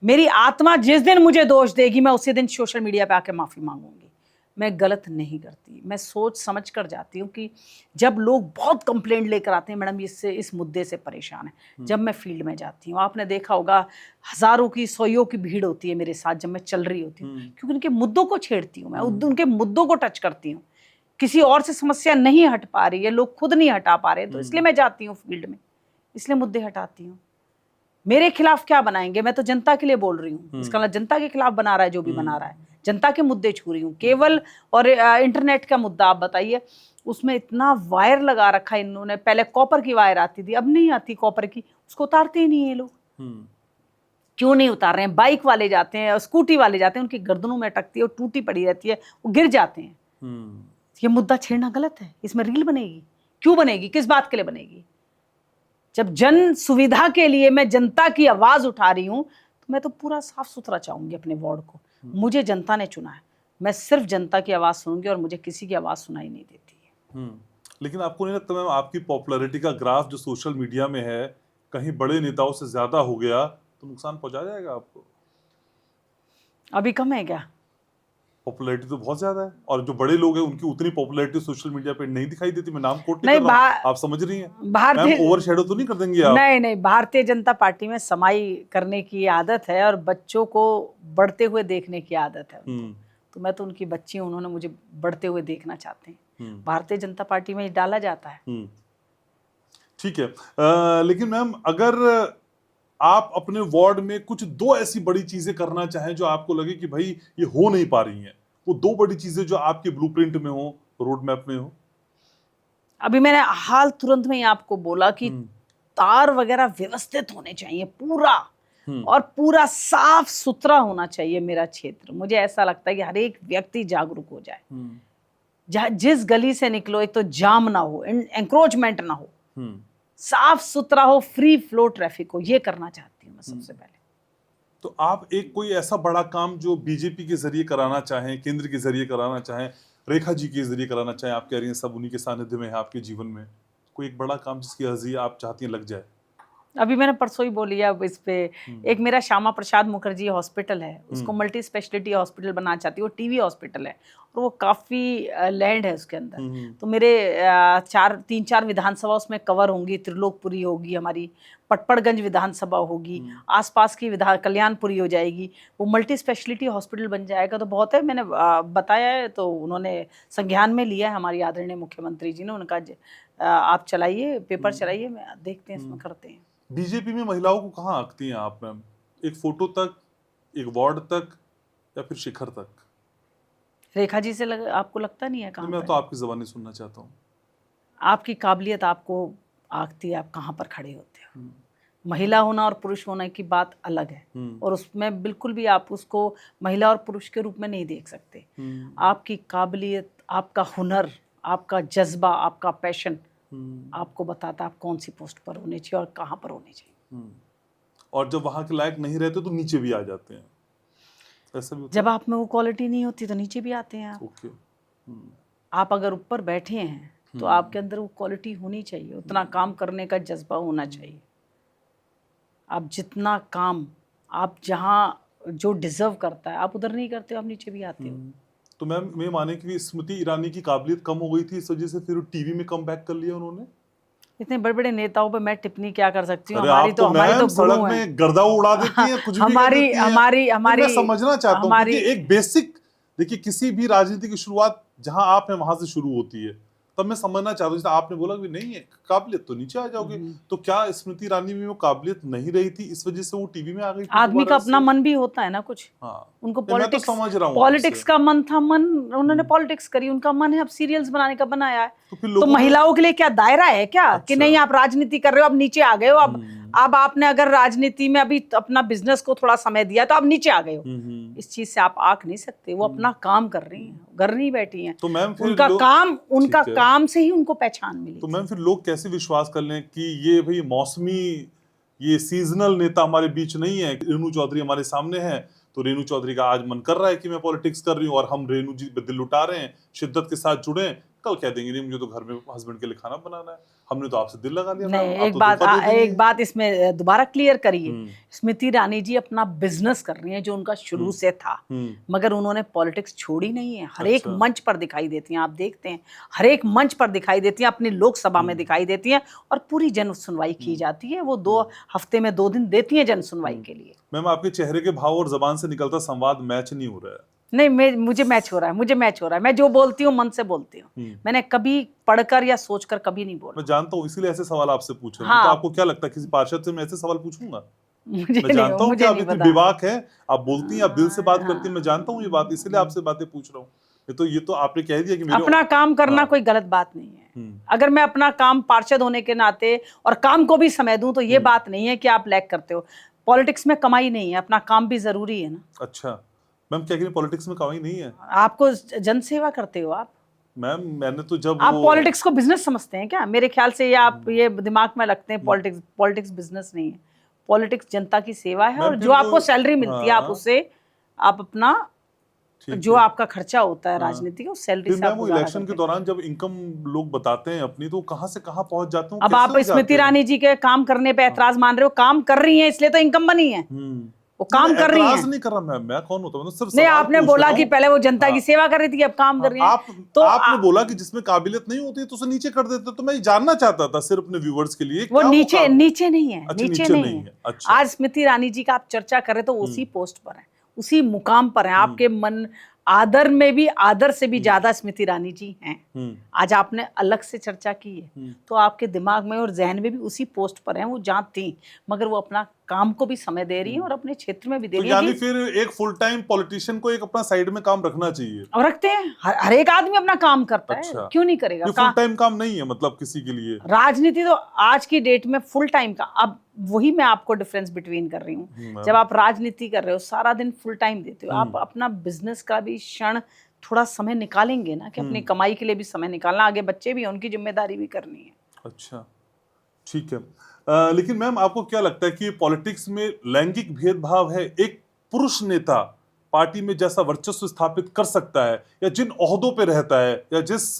S4: मेरी आत्मा जिस दिन मुझे दोष देगी, मैं उसी दिन सोशल मीडिया पे आके माफी मांगूंगी। मैं गलत नहीं करती, मैं सोच समझ कर जाती हूँ कि जब लोग बहुत कंप्लेंट लेकर आते हैं, मैडम इससे, इस मुद्दे से परेशान है, जब मैं फील्ड में जाती हूँ, आपने देखा होगा हजारों की, सौयों की भीड़ होती है मेरे साथ जब मैं चल रही होती हूँ, क्योंकि उनके मुद्दों को छेड़ती हूँ मैं, उनके मुद्दों को टच करती हूँ। किसी और से समस्या नहीं हट पा रही है, लोग खुद नहीं हटा पा रहे, तो इसलिए मैं जाती हूँ फील्ड में, इसलिए मुद्दे हटाती हूँ। मेरे खिलाफ क्या बनाएंगे, मैं तो जनता के लिए बोल रही हूँ, इसका मतलब जनता के खिलाफ बना रहा है जो भी बना रहा है, जनता के मुद्दे छू रही हूँ केवल। और इंटरनेट का मुद्दा आप बताइए, उसमें इतना वायर लगा रखा है इन्होंने, पहले कॉपर की वायर आती थी, अब नहीं आती कॉपर की, उसको उतारते ही नहीं है लोग। क्यों नहीं उतार रहे हैं? बाइक वाले जाते हैं, स्कूटी वाले जाते हैं, उनकी गर्दनों में अटकती है और टूटी पड़ी रहती है, वो गिर जाते हैं। ये मुद्दा छेड़ना गलत है, इसमें रील बनेगी, क्यों बनेगी, किस बात के लिए बनेगी? जब जन सुविधा के लिए मैं जनता की आवाज उठा रही हूँ तो मैं तो पूरा साफ सुथरा चाहूंगी अपने वार्ड को। मुझे जनता ने चुना है, मैं सिर्फ जनता की आवाज सुनूंगी और मुझे किसी की आवाज सुनाई नहीं देती है।
S3: लेकिन आपको नहीं लगता मैम आपकी पॉपुलैरिटी का ग्राफ जो सोशल मीडिया में है कहीं बड़े नेताओं से ज्यादा हो गया तो नुकसान पहुंचा जाएगा आपको?
S4: अभी कम है क्या?
S3: पॉपुलैरिटी तो बहुत ज्यादा है और जो बड़े लोग हैं उनकी उतनी पॉपुलैरिटी सोशल मीडिया पे नहीं दिखाई देती। मैं नाम कोट नहीं कर रहा हूं, आप समझ रही हैं?
S4: भारतीय
S3: ओवरशैडो तो नहीं कर देंगे आप?
S4: नहीं, भारतीय जनता पार्टी में समाई करने की आदत है और बच्चों को बढ़ते हुए देखने की आदत है। तो मैं तो उनकी बच्ची हूं, उन्होंने मुझे बढ़ते हुए देखना चाहते हैं। भारतीय जनता पार्टी में डाला जाता है।
S3: ठीक है, लेकिन मैम अगर आप अपने वार्ड में कुछ दो ऐसी बड़ी चीजें करना चाहें जो आपको लगे कि भाई ये हो नहीं पा रही हैं, वो दो बड़ी चीजें जो आपके ब्लूप्रिंट में हो, रोड मैप में हो।
S4: अभी मैंने हाल तुरंत में ही आपको बोला कि तार वगैरह व्यवस्थित होने चाहिए पूरा, और पूरा साफ सुथरा होना चाहिए मेरा क्षेत्र। मुझे ऐसा लगता है कि हर एक व्यक्ति जागरूक हो जाए। जहाँ जिस गली से निकलो एक तो जाम ना हो, एंक्रोचमेंट ना हो, साफ सुथरा हो, फ्री फ्लो ट्रैफिक हो, ये करना चाहती हूँ मैं सबसे पहले।
S3: तो आप एक कोई ऐसा बड़ा काम जो बीजेपी के जरिए कराना चाहें, केंद्र के जरिए कराना चाहें, रेखा जी के जरिए कराना चाहें, आप कह रही हैं सब उन्हीं के सानिध्य में है आपके जीवन में, कोई एक बड़ा काम जिसकी अर्जी आप चाहती हैं लग जाए?
S4: अभी मैंने परसों ही बोली है। अब इस पे एक मेरा श्यामा प्रसाद मुखर्जी हॉस्पिटल है, उसको मल्टी स्पेशलिटी हॉस्पिटल बनाना चाहती हूँ। वो टीवी हॉस्पिटल है और वो काफ़ी लैंड है उसके अंदर। तो मेरे 3-4 विधानसभा उसमें कवर होंगी। त्रिलोकपुरी होगी, हमारी पटपड़गंज विधानसभा होगी, आसपास की कल्याणपुरी हो जाएगी। वो मल्टी स्पेशलिटी हॉस्पिटल बन जाएगा तो बहुत है। मैंने बताया है तो उन्होंने संज्ञान में लिया है, हमारी आदरणीय मुख्यमंत्री जी ने। उनका आप चलाइए, पेपर चलाइए, मैं देखते हैं इसमें करते हैं।
S3: बीजेपी में महिलाओं को कहाँ आंकती हैं आप मैम? एक फोटो तक, एक वार्ड तक, या फिर शिखर तक?
S4: रेखा जी से आपको लगता नहीं है कहाँ?
S3: मैं तो आपकी ज़बानी सुनना चाहता हूँ।
S4: आपकी काबिलियत आपको आंकती है, आप कहाँ पर खड़े होते हो। महिला होना और पुरुष होने की बात अलग है, और उसमें बिल्कुल भी आप उसको महिला और पुरुष के रूप में नहीं देख सकते। आपकी काबिलियत, आपका हुनर, आपका जज्बा, आपका पैशन आपको बताता आप कौन सी पोस्ट पर होने चाहिए और कहाँ पर होने चाहिए।
S3: और जब वहां के लायक नहीं रहते तो नीचे भी आ जाते हैं, ऐसा भी होता
S4: जब आप में वो क्वालिटी नहीं होती तो नीचे भी आते हैं आप।
S3: ओके।
S4: आप अगर ऊपर बैठे हैं तो आपके अंदर वो क्वालिटी होनी चाहिए, उतना काम करने का जज्बा होना चाहिए। आप जितना काम आप जहाँ जो डिजर्व करता है आप उधर नहीं करते हो, आप नीचे भी आते हो।
S3: तो मैम मैं माने कि स्मृति ईरानी की काबिलियत कम हो गई थी, इस वजह से फिर टीवी में कम बैक कर लिया उन्होंने।
S4: इतने बड़े बड़े नेताओं पे मैं टिप्पणी क्या कर सकती हूँ?
S3: हमारी तो सड़क में गर्दा उड़ा देती है, कुछ भी
S4: हमारी
S3: मैं समझना चाहता हूँ कि एक बेसिक, देखिए किसी भी राजनीति की शुरुआत जहां आप हैं वहां से शुरू होती है। तब मैं समझना चाहता हूँ, जैसे आपने बोला कि नहीं है काबिलियत तो नीचे आ जाओगे, तो क्या स्मृति ईरानी में वो काबिलियत नहीं रही थी, इस वजह से वो टीवी में आ गई?
S4: आदमी का अपना मन भी होता है ना कुछ। उनको पॉलिटिक्स का मन था, उन्होंने पॉलिटिक्स करी, उनका मन है अब सीरियल्स बनाने का बनाया है। तो महिलाओं के लिए क्या दायरा है क्या कि नहीं आप राजनीति कर रहे हो अब नीचे आ गए हो? अब आपने अगर राजनीति में अभी अपना बिजनेस को थोड़ा समय दिया तो आप नीचे आ गए हो। इस चीज से आप आंक नहीं सकते। वो अपना काम कर रही हैं, घर नहीं बैठी हैं।
S3: तो मैम फिर
S4: उनका काम से ही उनको पहचान मिली।
S3: तो मैम फिर लोग कैसे विश्वास कर लें कि ये भाई मौसमी, ये सीजनल नेता हमारे बीच नहीं है? रेणु चौधरी हमारे सामने है, तो रेणु चौधरी का आज मन कर रहा है कि मैं पॉलिटिक्स कर रही हूँ और हम रेणु जी पे दिल उठा रहे हैं, शिद्दत के साथ जुड़े। कल कह देंगे नहीं मुझे तो घर में हस्बैंड के लिए खाना बनाना है, हमने तो आपसे दिल लगा लिया।
S4: नहीं, एक बात इसमें दोबारा क्लियर करिए। स्मृति ईरानी जी अपना बिजनेस कर रही हैं जो उनका शुरू से था, मगर उन्होंने पॉलिटिक्स छोड़ी नहीं है। हर एक मंच पर दिखाई देती हैं, आप देखते हैं हर एक मंच पर दिखाई देती हैं, अपनी लोकसभा में दिखाई देती हैं और पूरी जन सुनवाई की जाती है। वो 2 हफ्ते में 2 दिन देती हैं जन सुनवाई के लिए।
S3: मैम आपके चेहरे के भाव और जबान से निकलता संवाद मैच नहीं हो रहा है।
S4: नहीं, मुझे मैच हो रहा है, मैं जो बोलती हूँ मन से बोलती हूँ। मैंने कभी पढ़कर या सोचकर कभी नहीं बोला।
S3: मैं जानता हूँ, इसीलिए ऐसे सवाल आपसे पूछ रहा हूँ। तो आपको क्या लगता है किसी पार्षद से मैं ऐसे सवाल पूछूंगा? मैं जानता हूँ कि आप इतनी बेबाक है, आप बोलती हैं, आप दिल से बात करती हैं, मैं जानता हूँ ये बात, इसीलिए आपसे बातें पूछ रहा हूँ। ये तो आपने कह दिया कि
S4: अपना काम करना कोई गलत बात नहीं है। अगर मैं अपना काम पार्षद होने के नाते और काम को भी समय दूं तो ये बात नहीं है कि आप लैग करते हो। पॉलिटिक्स में कमाई नहीं है, अपना काम भी जरूरी है ना।
S3: अच्छा मैम, क्या कह रही हैं पॉलिटिक्स में कमाई नहीं है?
S4: आपको जनसेवा करते हो आप,
S3: मैम मैंने तो जब
S4: आप पॉलिटिक्स को बिजनेस समझते हैं क्या? मेरे ख्याल से ये आप ये दिमाग में रखते हैं, पॉलिटिक्स बिजनेस नहीं है। पॉलिटिक्स जनता की सेवा है,
S3: मैम,
S4: और
S3: फिर
S4: जो आपको
S3: वो-
S4: सैलरी मिलती है आप
S3: हाँ,
S4: उससे आप अपना
S3: ठीक
S4: जो
S3: है।
S4: आपका खर्चा होता है
S3: हाँ।
S4: राजनीति का, उस सैलरी
S3: फिर
S4: से
S3: मैम
S4: आप
S3: वो
S4: गुजारा
S3: इलेक्शन के
S4: करते हैं।
S3: दौरान जब इनकम लोग बताते हैं अपनी, तो कहाँ से कहाँ पहुंच जाते हैं, वो
S4: अब
S3: कैसे
S4: आप
S3: हो
S4: स्मृति
S3: जाते हैं?
S4: ईरानी जी के काम करने पे ऐतराज मान रहे हो? काम कर रही हैं इसलिए तो इनकम बनी है, वो काम
S3: मैं
S4: कर रही
S3: ऐतराज
S4: हैं।
S3: नहीं कर रहा मैम, मैं कौन होता हूँ, सिर्फ
S4: नहीं,
S3: सवाल
S4: आपने
S3: पूछ
S4: बोला
S3: रहा
S4: कि
S3: हूँ।
S4: पहले वो जनता की
S3: हाँ,
S4: सेवा कर रही थी, अब काम कर रही हैं। तो
S3: आपने बोला कि जिसमें काबिलियत नहीं होती तो उसे नीचे कर देते, तो मैं ये जानना चाहता था सिर्फ अपने व्यूवर्स के लिए,
S4: वो
S3: क्या
S4: नीचे नीचे नहीं है,
S3: अच्छा,
S4: नीचे नहीं है।
S3: अच्छा।
S4: आज स्मृति ईरानी जी का आप चर्चा करें तो उसी पोस्ट पर है, उसी मुकाम पर है। आपके मन आदर में भी, आदर से भी ज्यादा स्मृति ईरानी जी हैं। आज आपने अलग से चर्चा की है, तो आपके दिमाग में और जहन में भी उसी पोस्ट पर हैं, वो जहाँ थी, मगर वो अपना काम को भी समय दे रही है और अपने क्षेत्र में भी दे
S3: तो
S4: रही है।
S3: यानी फिर एक फुल टाइम पॉलिटिशियन को एक अपना साइड में काम रखना चाहिए।
S4: और रखते हैं, हर एक आदमी अपना काम करता
S3: अच्छा,
S4: है, क्यों नहीं करेगा?
S3: ये फुल टाइम काम नहीं है मतलब किसी के लिए?
S4: राजनीति तो आज की डेट में फुल टाइम का, अब वही मैं आपको डिफरेंस बिटवीन कर रही हूँ। जब आप राजनीति कर रहे हो सारा दिन फुल टाइम देते हो, आप अपना बिजनेस का भी क्षण थोड़ा समय निकालेंगे ना, कि अपनी कमाई के लिए भी समय निकालना, आगे बच्चे भी हैं, उनकी जिम्मेदारी भी करनी है।
S3: अच्छा, ठीक है। लेकिन मैम आपको क्या लगता है कि पॉलिटिक्स में लैंगिक भेदभाव है? एक पुरुष नेता पार्टी में जैसा वर्चस्व स्थापित कर सकता है, या जिन ओहदों पे रहता है, या जिस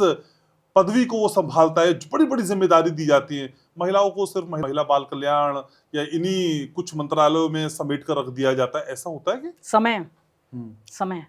S3: पदवी को वो संभालता है, बड़ी बड़ी जिम्मेदारी दी जाती है, महिलाओं को सिर्फ महिला बाल कल्याण या इन्हीं कुछ मंत्रालयों में समेट कर रख दिया जाता है, ऐसा होता है कि
S4: समय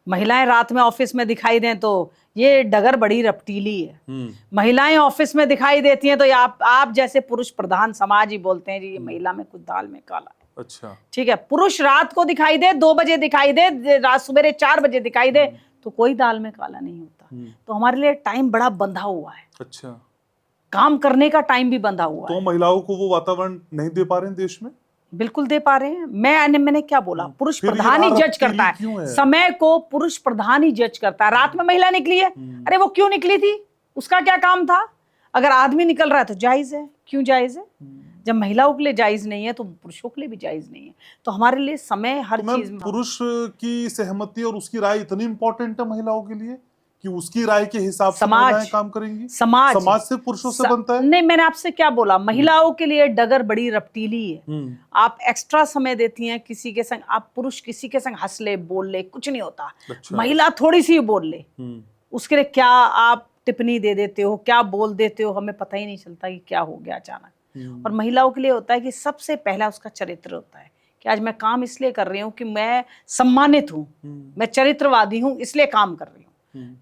S4: महिलाएं रात में ऑफिस में दिखाई दें तो ये डगर बड़ी रपटीली है। महिलाएं ऑफिस में दिखाई देती हैं तो आप जैसे पुरुष प्रधान समाज ही बोलते हैं जी ये महिला में कुछ दाल में काला है।
S3: अच्छा,
S4: ठीक है, पुरुष रात को दिखाई दे, 2 बजे दिखाई दे, रात सवेरे 4 बजे दिखाई दे, तो कोई दाल में काला नहीं होता। तो हमारे लिए टाइम बड़ा बंधा हुआ है।
S3: अच्छा,
S4: काम करने का टाइम भी बंधा हुआ है।
S3: तो महिलाओं को वो वातावरण नहीं दे पा रहे हैं देश में?
S4: बिल्कुल दे पा रहे हैं। मैंने क्या बोला? पुरुष
S3: फिर ये
S4: प्रधान ही जज
S3: रपटीली
S4: करता
S3: क्यों
S4: है
S3: है?
S4: समय को, पुरुष प्रधान ही जज करता है। रात में महिला निकली है, अरे वो क्यों निकली थी, उसका क्या काम था? अगर आदमी निकल रहा है तो जायज है, क्यों जायज है? जब महिलाओं के लिए जायज नहीं है तो पुरुषों के लिए भी जायज नहीं है। तो हमारे लिए समय हर
S3: तो
S4: चीज में,
S3: पुरुष की सहमति और उसकी राय इतनी इंपॉर्टेंट है महिलाओं के लिए कि उसकी राय के हिसाब से महिलाएं काम करेंगी? समाज से पुरुषों से बनता है?
S4: नहीं, मैंने आपसे क्या बोला? महिलाओं के लिए डगर बड़ी रपटीली है। आप एक्स्ट्रा समय देती हैं किसी के संग, आप पुरुष किसी के संग हंस ले, बोल ले, कुछ नहीं होता।
S3: अच्छा।
S4: महिला थोड़ी सी बोल ले, उसके लिए क्या आप टिप्पणी दे देते हो, क्या बोल देते हो, हमें पता ही नहीं चलता कि क्या हो गया अचानक। और महिलाओं के लिए होता है कि सबसे पहला उसका चरित्र होता है कि आज मैं काम इसलिए कर रही हूँ कि मैं सम्मानित हूँ, मैं चरित्रवादी हूँ, इसलिए काम कर रही हूँ।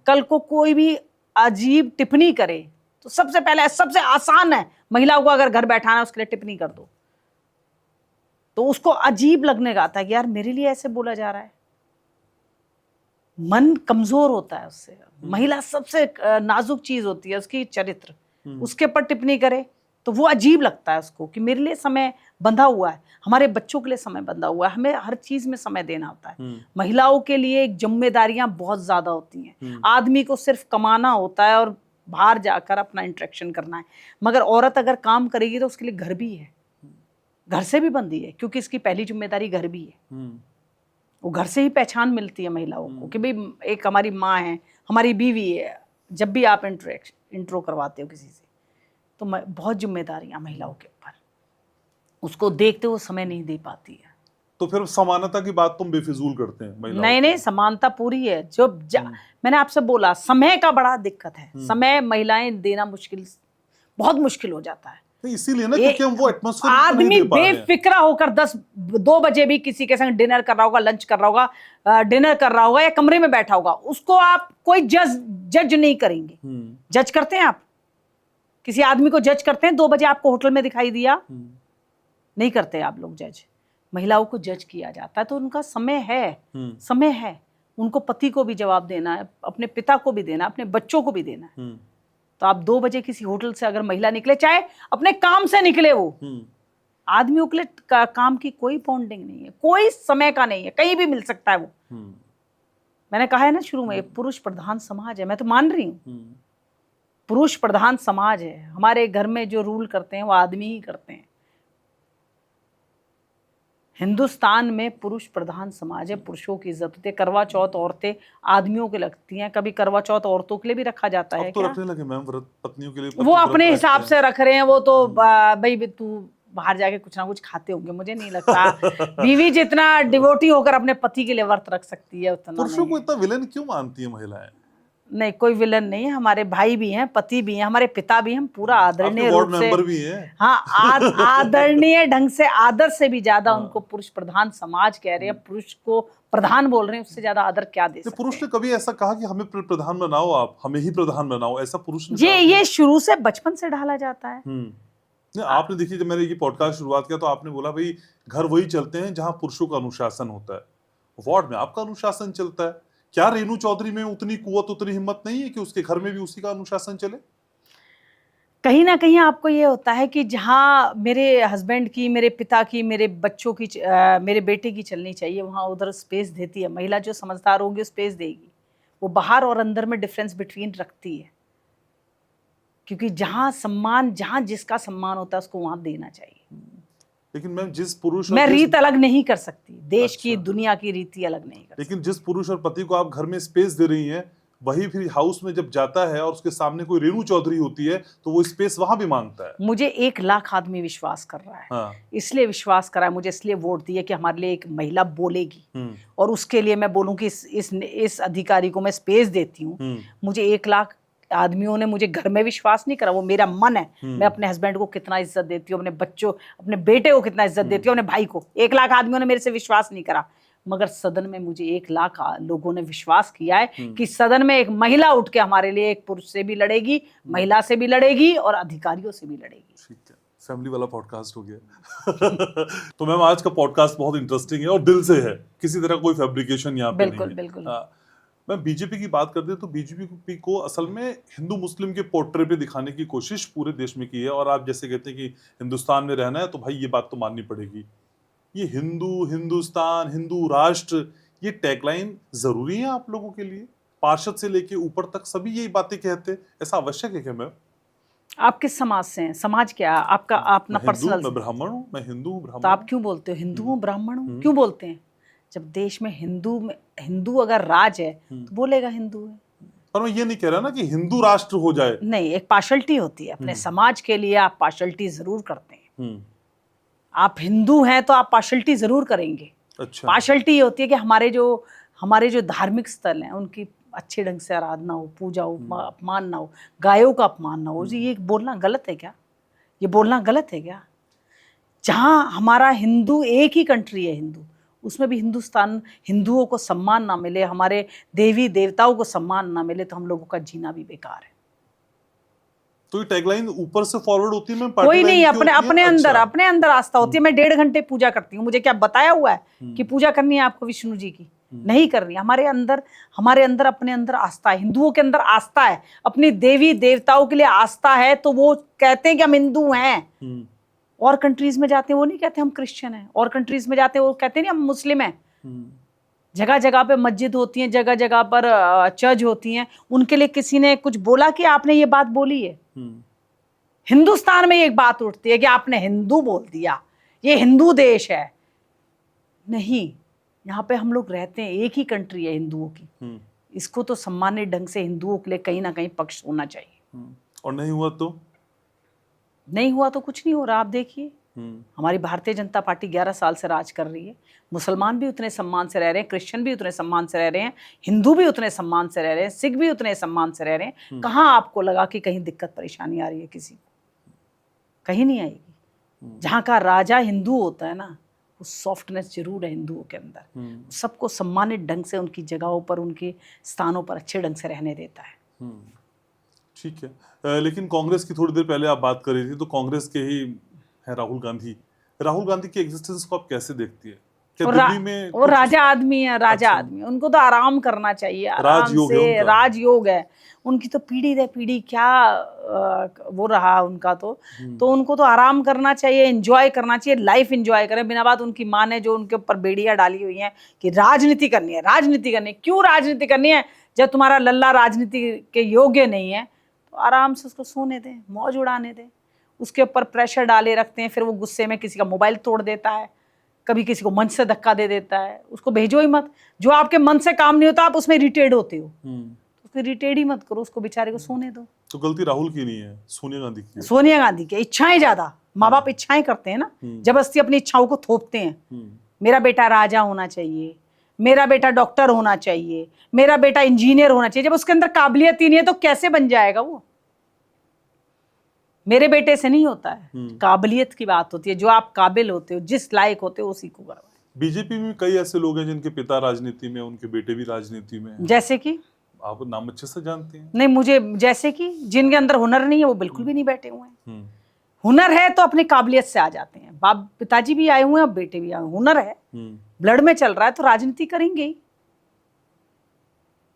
S4: कल को कोई भी अजीब टिप्पणी करे तो सबसे पहले, सबसे आसान है महिलाओं को अगर घर बैठाना है उसके लिए टिप्पणी कर दो, तो उसको अजीब लगने का आता है कि यार मेरे लिए ऐसे बोला जा रहा है। मन कमजोर होता है उससे। महिला सबसे नाजुक चीज होती है उसकी चरित्र, उसके पर टिप्पणी करे तो वो अजीब लगता है उसको कि मेरे लिए समय बंधा हुआ है, हमारे बच्चों के लिए समय बंधा हुआ है, हमें हर चीज में समय देना होता है। महिलाओं के लिए जिम्मेदारियां बहुत ज्यादा होती हैं। आदमी को सिर्फ कमाना होता है और बाहर जाकर अपना इंटरेक्शन करना है, मगर औरत अगर काम करेगी तो उसके लिए घर भी है, घर से भी बंधी है, क्योंकि इसकी पहली जिम्मेदारी घर भी है। वो घर से ही पहचान मिलती है महिलाओं को कि भाई एक हमारी माँ है, हमारी बीवी है। जब भी आप इंट्रो करवाते हो किसी से तो बहुत जिम्मेदारियां महिलाओं के ऊपर, उसको देखते हुए समय नहीं दे पाती है।
S3: तो फिर समानता की बात तुम बेफिजूल करते हैं महिलाओं?
S4: नहीं, समानता पूरी है। जो मैंने आपसे बोला समय का बड़ा दिक्कत है, समय महिलाएं देना मुश्किल, बहुत मुश्किल हो जाता है।
S3: तो इसीलिए ना, क्योंकि हम वो एटमॉस्फेयर
S4: आदमी बेफिक्रा होकर 2 बजे भी किसी के संग डिनर कर रहा होगा, लंच कर रहा होगा, डिनर कर रहा होगा या कमरे में बैठा होगा, उसको आप कोई जज नहीं करेंगे। जज करते हैं आप किसी आदमी को? जज करते हैं 2 बजे आपको होटल में दिखाई दिया? नहीं करते आप लोग जज। महिलाओं को जज किया जाता है, तो उनका समय है, उनको पति को भी जवाब देना है, अपने पिता को भी देना, अपने बच्चों को भी देना है। तो आप 2 बजे किसी होटल से अगर महिला निकले, चाहे अपने काम से निकले, वो आदमियों के लिए काम की कोई बॉन्डिंग नहीं है, कोई समय का नहीं है, कहीं भी मिल सकता है वो। मैंने कहा है ना शुरू में, पुरुष प्रधान समाज है, मैं तो मान रही हूँ पुरुष प्रधान समाज है। हमारे घर में जो रूल करते हैं वो आदमी ही करते हैं, हिंदुस्तान में पुरुष प्रधान समाज है, पुरुषों की इज्जत होती है। करवा चौथ औरतें आदमियों के लगती हैं, कभी करवा चौथ औरतों के लिए भी रखा जाता है
S3: अब तो
S4: क्या?
S3: रखने लगे मैम, व्रत पत्नियों के लिए
S4: वो
S3: पति
S4: अपने
S3: व्रत
S4: हिसाब
S3: रखते
S4: से रख रहे हैं, वो तो भाई तू बाहर जाके कुछ ना कुछ खाते होंगे, मुझे नहीं लगता बीवी जितना डिवोटी होकर अपने पति के लिए व्रत रख सकती है उतना
S3: पुरुषों को
S4: नहीं है।
S3: इतना विलेन क्यों मानती है महिलाएं?
S4: नहीं, कोई विलन नहीं है, हमारे भाई भी हैं, पति भी हैं, हमारे पिता भी हैं, पूरा
S3: आपके
S4: आदरणीय
S3: वार्ड
S4: रूप से।
S3: मेंबर भी हैं।
S4: हाँ, आदरणीय ढंग से, आदर से भी ज्यादा उनको पुरुष प्रधान समाज कह रहे हैं, पुरुष को प्रधान बोल रहे हैं, उससे ज्यादा आदर क्या दे सकते
S3: पुरुष ने कभी ऐसा कहा कि हमें प्रधान बनाओ, आप हमें ही प्रधान बनाओ, ऐसा पुरुष ने
S4: हैं? ये शुरू से बचपन से ढाला जाता है।
S3: नहीं, आपने देखिए जब मैंने ये पॉडकास्ट शुरुआत किया तो आपने बोला भाई घर वही चलते हैं जहां पुरुषों का अनुशासन होता है। वार्ड में आपका अनुशासन चलता है, क्या रेणु चौधरी में उतनी कुवत, उतनी हिम्मत नहीं है कि उसके घर में भी उसी का अनुशासन चले?
S4: कहीं ना कहीं आपको ये होता है कि जहाँ मेरे हस्बैंड की, मेरे पिता की, मेरे बच्चों की, मेरे बेटे की चलनी चाहिए, वहाँ उधर स्पेस देती है महिला। जो समझदार होगी स्पेस देगी, वो बाहर और अंदर में डिफरेंस बिटवीन रखती है, क्योंकि जहाँ सम्मान, जहाँ जिसका सम्मान होता है उसको वहाँ देना चाहिए।
S3: लेकिन मैम जिस पुरुष
S4: मैं रीत अलग नहीं कर सकती, देश की,
S3: अच्छा।
S4: दुनिया की रीति अलग नहीं कर सकती।
S3: लेकिन जिस पुरुष और पति को आप घर में स्पेस दे रही हैं, वही फिर हाउस में जब जाता है और उसके सामने कोई रेणु चौधरी होती है तो वो स्पेस वहां भी मांगता है।
S4: मुझे 1 लाख आदमी विश्वास कर रहा है।
S3: हाँ।
S4: इसलिए विश्वास करा है, मुझे इसलिए वोट दिए कि हमारे लिए एक महिला बोलेगी, और उसके लिए मैं बोलूं कि इस अधिकारी को मैं स्पेस देती हूँ। मुझे 1 लाख आदमियों ने मुझे घर में विश्वास नहीं करा, वो मेरा मन है। मैं अपने हस्बैंड को कितना इज्जत देती हूँ, अपने बच्चों, अपने बेटे को कितना इज्जत देती हूँ, अपने भाई को। 1 लाख आदमियों ने मेरे से विश्वास नहीं करा, मगर सदन में मुझे 1 लाख लोगों ने विश्वास किया है कि सदन में एक महिला उठ के हमारे लिए एक पुरुष से भी लड़ेगी, महिला से भी लड़ेगी और अधिकारियों से भी लड़ेगी।
S3: ठीक है, फैमिली वाला पॉडकास्ट हो गया। तो मैम आज का पॉडकास्ट बहुत इंटरेस्टिंग है और दिल से है, किसी तरह कोई फैब्रिकेशन यहाँ पे
S4: बिल्कुल
S3: नहीं है।
S4: बिल्कुल।
S3: मैम बीजेपी की बात करते हैं तो बीजेपी को असल में हिंदू मुस्लिम के पोर्ट्रे पे दिखाने की कोशिश पूरे देश में की है, और आप जैसे कहते हैं कि हिंदुस्तान में रहना है तो भाई ये बात तो माननी पड़ेगी। ये हिंदू, हिंदुस्तान, हिंदू राष्ट्र, ये टैगलाइन जरूरी है आप लोगों के लिए? पार्षद से लेके ऊपर तक सभी यही बातें कहते हैं, ऐसा आवश्यक है क्या मैम?
S4: आप किस समाज से हैं? समाज क्या है आपका? अपना पर्सनल।
S3: मैं ब्राह्मण हूँ, मैं हिंदू ब्राह्मण।
S4: तो आप क्यों बोलते हो हिंदू हूँ ब्राह्मण हूँ? क्यों बोलते हैं? जब देश में हिंदू अगर राज है तो बोलेगा हिंदू है।
S3: पर मैं ये नहीं कह रहा ना कि हिंदू राष्ट्र हो जाए।
S4: नहीं, एक पार्शलिटी होती है अपने समाज के लिए, आप पार्शलिटी जरूर करते हैं। आप हिंदू हैं तो आप पार्शलिटी जरूर करेंगे।
S3: अच्छा।
S4: पार्शलिटी होती है कि हमारे जो धार्मिक स्थल हैं उनकी अच्छे ढंग से आराधना हो, पूजा हो, अपमान ना हो, गायों का अपमान ना हो। जी, ये बोलना गलत है क्या? ये बोलना गलत है क्या? जहाँ हमारा हिंदू, एक ही कंट्री है हिंदू, उसमें भी हिंदुओं को सम्मान ना मिले, हमारे देवी देवताओं को सम्मान ना मिले, तो हम लोगों का जीना भी बेकार है।
S3: तो ये टैगलाइन ऊपर से फॉरवर्ड होती है मैम?
S4: कोई नहीं, अपने अंदर आस्था होती है। मैं 1.5 घंटे पूजा करती हूँ, मुझे क्या बताया हुआ है कि पूजा करनी है आपको विष्णु जी की? नहीं करनी। हमारे अंदर अपने अंदर आस्था है, हिंदुओं के अंदर आस्था है, अपनी देवी देवताओं के लिए आस्था है, तो वो कहते हैं कि हम हिंदू हैं। और कंट्रीज में जाते हैं वो नहीं कहते हम क्रिश्चियन हैं, और कंट्रीज में जाते हैं वो कहते नहीं हम मुस्लिम हैं। जगह जगह पे मस्जिद होती हैं, जगह जगह पर चर्च होती हैं, उनके लिए किसी ने कुछ बोला कि आपने ये बात बोली है? हिंदुस्तान में एक बात उठती है कि आपने हिंदू बोल दिया, ये हिंदू देश है। नहीं, यहाँ पे हम लोग रहते हैं, एक ही कंट्री है हिंदुओं की। इसको तो सम्मानित ढंग से हिंदुओं के लिए कहीं ना कहीं पक्ष होना चाहिए।
S3: और नहीं हुआ तो?
S4: नहीं हुआ तो कुछ नहीं हो रहा। आप देखिए, हमारी भारतीय जनता पार्टी 11 साल से राज कर रही है। मुसलमान भी उतने सम्मान से रह रहे हैं, क्रिश्चियन भी उतने सम्मान से रह रहे हैं, हिंदू भी उतने सम्मान से रह रहे हैं, सिख भी उतने सम्मान से रह रहे हैं। कहाँ आपको लगा कि कहीं दिक्कत परेशानी आ रही है किसी को? कहीं नहीं आएगी। जहाँ का राजा हिंदू होता है ना, वो सॉफ्टनेस जरूर है हिंदुओं के अंदर। सबको सम्मानित ढंग से उनकी जगहों पर, उनके स्थानों पर अच्छे ढंग से रहने देता है।
S3: ठीक है। लेकिन कांग्रेस की थोड़ी देर पहले आप बात कर रही थी, तो कांग्रेस के ही है राहुल गांधी की एग्जिस्टेंस को आप कैसे देखती है? क्या दिल्ली में
S4: वो राजा आदमी है, आदमी, उनको तो आराम करना चाहिए, आराम से। राजयोग है उनकी तो पीढ़ी दर पीढ़ी, क्या वो रहा उनका तो उनको तो आराम करना चाहिए, एंजॉय करना चाहिए, लाइफ एंजॉय करें। बिना बात उनकी माँ ने जो उनके ऊपर बेड़ियां डाली हुई हैं कि राजनीति करनी है, राजनीति करनी है। क्यों राजनीति करनी है? जब तुम्हारा लल्ला राजनीति के योग्य नहीं है तो आराम से उसको सोने दें, मौज उड़ाने दें। उसके ऊपर प्रेशर डाले रखते हैं, फिर वो गुस्से में किसी का मोबाइल तोड़ देता है, कभी किसी को मंच से धक्का दे देता है, उसको भेजो ही मत। जो आपके मन से काम नहीं होता आप उसमें इरिटेट होते हो, तो उसको इरिटेट ही मत करो, उसको बेचारे को सोने दो।
S3: तो गलती राहुल की नहीं है, सोनिया गांधी की है।
S4: सोनिया गांधी की इच्छाएं ज्यादा, माँ बाप इच्छाएं करते हैं ना, जबरदस्ती अपनी इच्छाओं को थोपते हैं। मेरा बेटा राजा होना चाहिए, मेरा बेटा डॉक्टर होना चाहिए, मेरा बेटा इंजीनियर होना चाहिए। जब उसके अंदर काबिलियत ही नहीं है तो कैसे बन जाएगा वो? मेरे बेटे से नहीं होता है, काबिलियत की बात होती है। जो आप काबिल होते हो, जिस लायक होते हो, उसी को करवाएं।
S3: बीजेपी में कई ऐसे लोग हैं जिनके पिता राजनीति में, उनके बेटे भी राजनीति में हैं।
S4: जैसे कि
S3: आप नाम अच्छे से जानते हैं।
S4: नहीं, मुझे जैसे कि जिनके अंदर हुनर नहीं है वो बिल्कुल भी नहीं बैठे हुए हैं। हुनर है तो अपनी काबिलियत से आ जाते हैं। बाप पिताजी भी आए हुए हैं और बेटे भी आए हुए हैं। हुनर है, ब्लड में चल रहा है तो राजनीति करेंगे ही।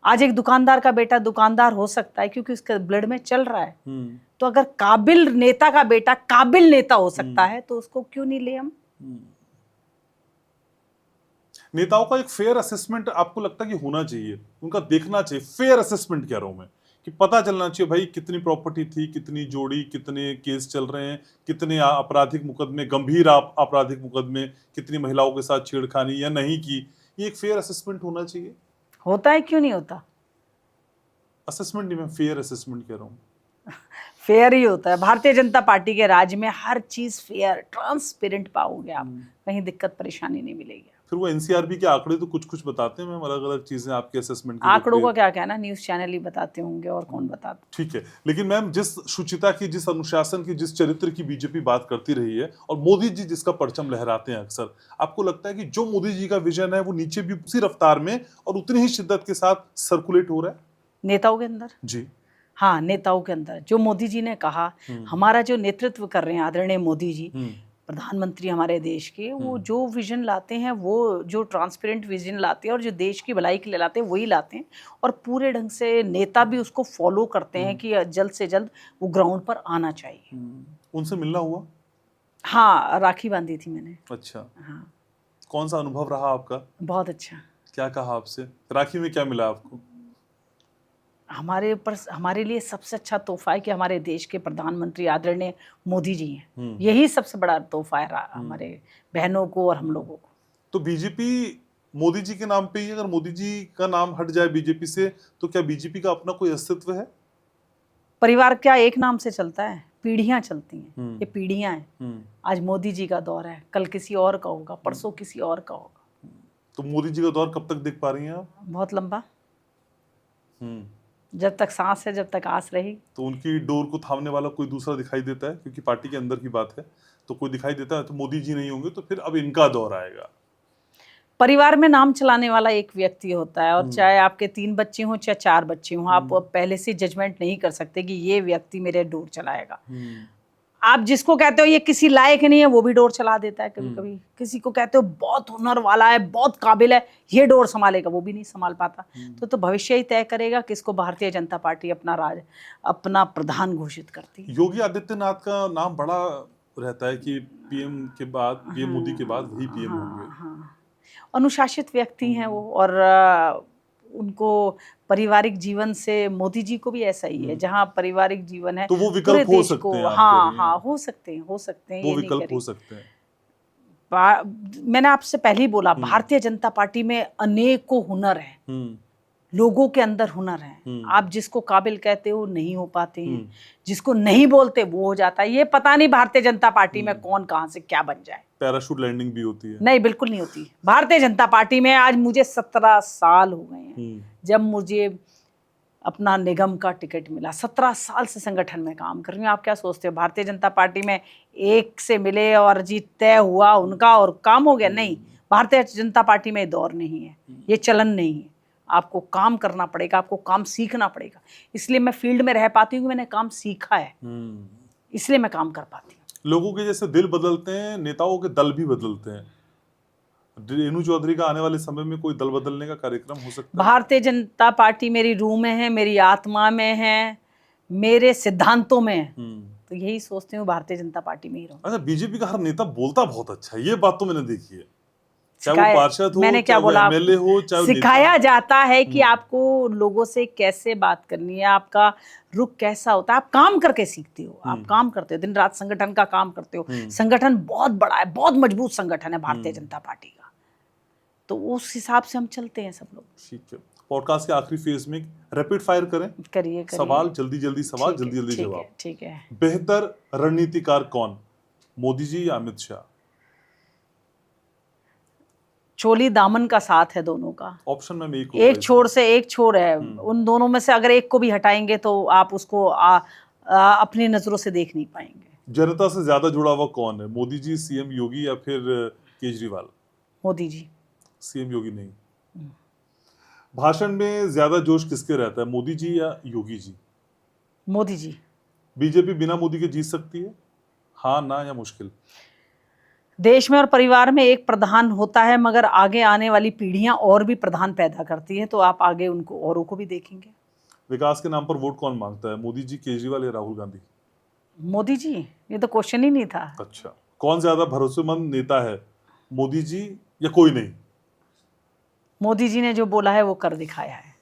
S4: आज एक दुकानदार का बेटा दुकानदार हो सकता है क्योंकि उसके ब्लड में चल रहा है। तो अगर काबिल नेता का बेटा काबिल नेता हो सकता है तो उसको क्यों नहीं ले हम?
S3: नेताओं का एक फेयर असेसमेंट आपको लगता है कि होना चाहिए, उनका देखना चाहिए। फेयर असेसमेंट कह रहा हूं मैं, कि पता चलना चाहिए भाई कितनी प्रॉपर्टी थी, कितनी जोड़ी, कितने केस चल रहे हैं, कितने आपराधिक मुकदमे, गंभीर आपराधिक मुकदमे, कितनी महिलाओं के साथ छेड़खानी या नहीं की। ये एक फेयर असेसमेंट होना चाहिए।
S4: होता है, क्यों नहीं होता?
S3: असेसमेंट नहीं, मैं फेयर असेसमेंट कह रहा हूँ।
S4: फेयर ही होता है। भारतीय जनता पार्टी के राज में हर चीज फेयर ट्रांसपेरेंट पाओगे आप, कहीं दिक्कत परेशानी नहीं मिलेगी।
S3: फिर वो एनसीआरबी के आंकड़े तो कुछ कुछ बताते हैं मैम, अलग अलग चीजें आपके असेसमेंट की।
S4: आंकड़ों का क्या कहना, न्यूज चैनल ही बताते होंगे और कौन बताता।
S3: ठीक है, लेकिन मैम जिस शुचिता की, जिस अनुशासन की, जिस चरित्र की बीजेपी बात करती रही है और मोदी जी जिसका परचम लहराते हैं अक्सर, आपको लगता है कि जो मोदी जी का विजन है वो नीचे भी उसी रफ्तार में और उतनी ही शिद्दत के साथ सर्कुलेट हो रहा है
S4: नेताओं के अंदर?
S3: जी
S4: हाँ, नेताओं के अंदर जो मोदी जी ने कहा, हमारा जो नेतृत्व कर रहे हैं आदरणीय मोदी जी, प्रधानमंत्री हमारे देश के, वो जो विजन लाते हैं, वो जो ट्रांसपेरेंट विजन लाते हैं और जो देश की भलाई के लिए लाते हैं वही लाते हैं। और पूरे ढंग से नेता भी उसको फॉलो करते हैं कि जल्द से जल्द वो ग्राउंड पर आना चाहिए।
S3: उनसे मिलना हुआ?
S4: हाँ, राखी बांधी थी मैंने।
S3: अच्छा,
S4: हाँ।
S3: कौन सा अनुभव रहा आपका?
S4: बहुत अच्छा।
S3: क्या कहा आपसे? राखी में क्या मिला आपको?
S4: हमारे लिए सबसे अच्छा तोहफा है कि हमारे देश के प्रधानमंत्री आदरणीय मोदी जी हैं। यही सबसे बड़ा तोहफा है हमारे बहनों को और हम लोगों को।
S3: तो बीजेपी मोदी जी के नाम पे ही, अगर मोदी जी का नाम हट जाए बीजेपी से, तो क्या बीजेपी का अपना कोई अस्तित्व है?
S4: परिवार क्या एक नाम से चलता है? पीढ़ियां चलती हैं, ये पीढ़ियां हैं। आज मोदी जी का दौर है, कल किसी और का होगा, परसों किसी और का होगा।
S3: तो मोदी जी का दौर कब तक देख पा रही हैं आप?
S4: बहुत लंबा, जब तक सांस है, जब तक आस रही।
S3: तो उनकी डोर को थामने वाला कोई दूसरा दिखाई देता है? क्योंकि पार्टी के अंदर की बात है, तो कोई दिखाई देता है। तो मोदी जी नहीं होंगे तो फिर अब इनका दौर आएगा।
S4: परिवार में नाम चलाने वाला एक व्यक्ति होता है, और चाहे आपके 3 बच्चे हों चाहे 4 बच्चे हों, आप पहले से जजमेंट नहीं कर सकते कि ये व्यक्ति मेरे डोर चलाएगा। आप जिसको कहते हो ये किसी लायक नहीं है, वो भी डोर चला देता है कभी कभी। किसी को कहते हो बहुत हुनर वाला है, बहुत काबिल है, ये डोर संभालेगा, वो भी नहीं संभाल पाता। तो भविष्य ही तय करेगा किसको भारतीय जनता पार्टी अपना प्रधान घोषित करती है।
S3: योगी आदित्यनाथ का नाम बड़ा रहता है कि पीएम के बाद, पीएम मोदी के बाद वही पीएम होंगे।
S4: हाँ, अनुशासित व्यक्ति हैं वो, और उनको पारिवारिक जीवन से, मोदी जी को भी ऐसा ही है, जहाँ पारिवारिक जीवन है
S3: तो वो विकल्प हो सकते हैं।
S4: हाँ, हो सकते हैं
S3: वो विकल्प हो सकते हैं।
S4: मैंने आपसे पहले ही बोला, भारतीय जनता पार्टी में अनेकों हुनर है, लोगों के अंदर हुनर है। आप जिसको काबिल कहते हो नहीं हो पाते हैं, जिसको नहीं बोलते वो हो जाता है। ये पता नहीं भारतीय जनता पार्टी में कौन कहां से क्या बन जाए।
S3: पैराशूट लैंडिंग भी होती है? नहीं,
S4: बिल्कुल नहीं होती भारतीय जनता पार्टी में। आज मुझे 17 साल हो गए हैं जब मुझे अपना निगम का टिकट मिला। 17 साल से संगठन में काम कर रही हूँ। आप क्या सोचते हो भारतीय जनता पार्टी में एक से मिले और जीत तय हुआ उनका और काम हो गया? नहीं, भारतीय जनता पार्टी में दौर नहीं है, ये चलन नहीं है। आपको काम करना पड़ेगा, आपको काम सीखना पड़ेगा। इसलिए मैं फील्ड में रह पाती हूँ कि मैंने काम सीखा है, इसलिए मैं काम कर पाती हूँ।
S3: लोगों के जैसे दिल बदलते हैं, नेताओं के दल भी बदलते हैं। रेणु चौधरी का आने वाले समय में कोई दल बदलने का कार्यक्रम हो सकता है?
S4: भारतीय जनता पार्टी मेरी रूह में है, मेरी आत्मा में है, मेरे सिद्धांतों में है। तो यही सोचती हूँ भारतीय जनता पार्टी में ही रहूं।
S3: अच्छा, बीजेपी का हर नेता बोलता बहुत अच्छा है, ये बात तो मैंने देखी है। चाहे वो पार्षद हो,
S4: मैंने क्या
S3: चाहे वो
S4: बोला,
S3: एमएलए हो, चाहे वो
S4: सिखाया
S3: नेता।
S4: जाता है कि आपको लोगों से कैसे बात करनी है, आपका रुख कैसा होता है। आप काम करके सीखते हो, आप काम करते हो, दिन रात संगठन का काम करते हो। संगठन बहुत बड़ा है, बहुत मजबूत संगठन है भारतीय जनता पार्टी का, तो उस हिसाब से हम चलते हैं सब लोग।
S3: ठीक है, पॉडकास्ट के आखिरी फेज में रैपिड फायर करें।
S4: करिए
S3: सवाल जल्दी जल्दी, सवाल
S4: ठीक है,
S3: जल्दी जल्दी
S4: ठीक
S3: जवाब।
S4: है, ठीक है।
S3: बेहतर रणनीतिकार कौन, मोदी जी या अमित शाह?
S4: चोली दामन का साथ है दोनों का।
S3: ऑप्शन में
S4: एक छोर से एक छोर है, उन दोनों में से अगर एक को भी हटाएंगे तो आप उसको अपनी नजरों से देख नहीं पाएंगे।
S3: जनता से ज्यादा जुड़ा हुआ कौन है, मोदी जी, सीएम योगी या फिर केजरीवाल?
S4: मोदी जी।
S3: सीएम योगी नहीं। भाषण में ज्यादा जोश किसके रहता है, मोदी जी या योगी जी?
S4: मोदी जी।
S3: बीजेपी बिना मोदी के जीत सकती है, हाँ ना या मुश्किल?
S4: देश में और परिवार में एक प्रधान होता है, मगर आगे आने वाली पीढ़ियां और भी प्रधान पैदा करती हैं, तो आप आगे उनको औरों को भी देखेंगे।
S3: विकास के नाम पर वोट कौन मांगता है, मोदी जी, केजरीवाल या राहुल गांधी?
S4: मोदी जी, ये तो क्वेश्चन ही नहीं था।
S3: अच्छा, कौन ज्यादा भरोसेमंद नेता है, मोदी जी या कोई नहीं?
S4: मोदी जी ने जो बोला है वो कर दिखाया है।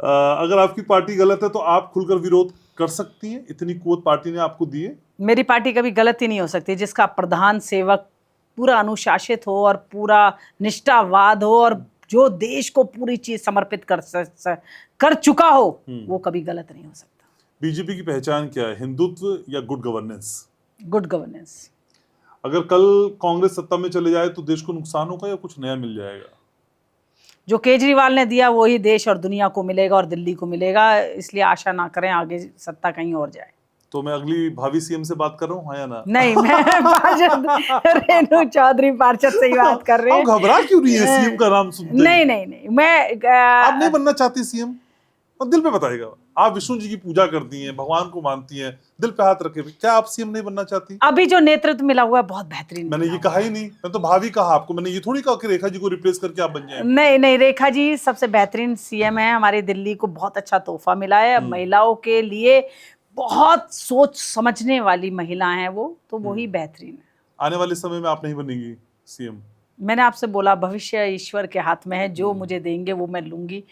S3: अगर आपकी पार्टी गलत है तो आप खुलकर विरोध कर सकती हैं, इतनी कुवत पार्टी ने आपको दी है।
S4: मेरी पार्टी कभी गलत ही नहीं हो सकती। जिसका प्रधान सेवक पूरा अनुशासित हो और पूरा निष्ठावाद हो और जो देश को पूरी चीज समर्पित कर चुका हो, वो कभी गलत नहीं हो सकता।
S3: बीजेपी की पहचान क्या है, हिंदुत्व या गुड गवर्नेंस?
S4: Good governance.
S3: अगर कल कांग्रेस सत्ता में चले जाए तो देश को नुकसान होगा या कुछ नया मिल जाएगा?
S4: जो केजरीवाल ने दिया वही देश और दुनिया को मिलेगा और दिल्ली को मिलेगा, इसलिए आशा ना करें आगे सत्ता कहीं और जाए।
S3: तो मैं अगली भावी सीएम से बात कर रहा हूँ, हाँ या ना?
S4: नहीं, मैं पार्षद रेणु चौधरी पार्षद से ही बात कर रहे हैं।
S3: आप घबरा क्यों रही है सीएम का नाम सुनते ही?
S4: नहीं, मैं
S3: आप नहीं बनना चाहती सीएम? और दिल पे बताइएगा, आप विष्णु जी की पूजा करती हैं, भगवान को मानती हैं, दिल पे हाथ रखे, क्या आप सीएम नहीं बनना चाहती?
S4: अभी जो नेतृत्व मिला हुआ है बहुत बेहतरीन।
S3: मैंने ये कहा ही नहीं, मैं तो भावी कहा आपको, मैंने ये थोड़ी कहा कि रेखा जी को रिप्लेस करके आप बन जाएं।
S4: नहीं, रेखा जी सबसे बेहतरीन सीएम है। हमारी दिल्ली को बहुत अच्छा तोहफा मिला है। महिलाओं के लिए बहुत सोच समझने वाली महिला है वो, तो वही बेहतरीन है।
S3: आने वाले समय में आप नहीं बनेंगी सीएम?
S4: मैंने आपसे बोला भविष्य ईश्वर के हाथ में है, जो मुझे देंगे वो मैं लूंगी,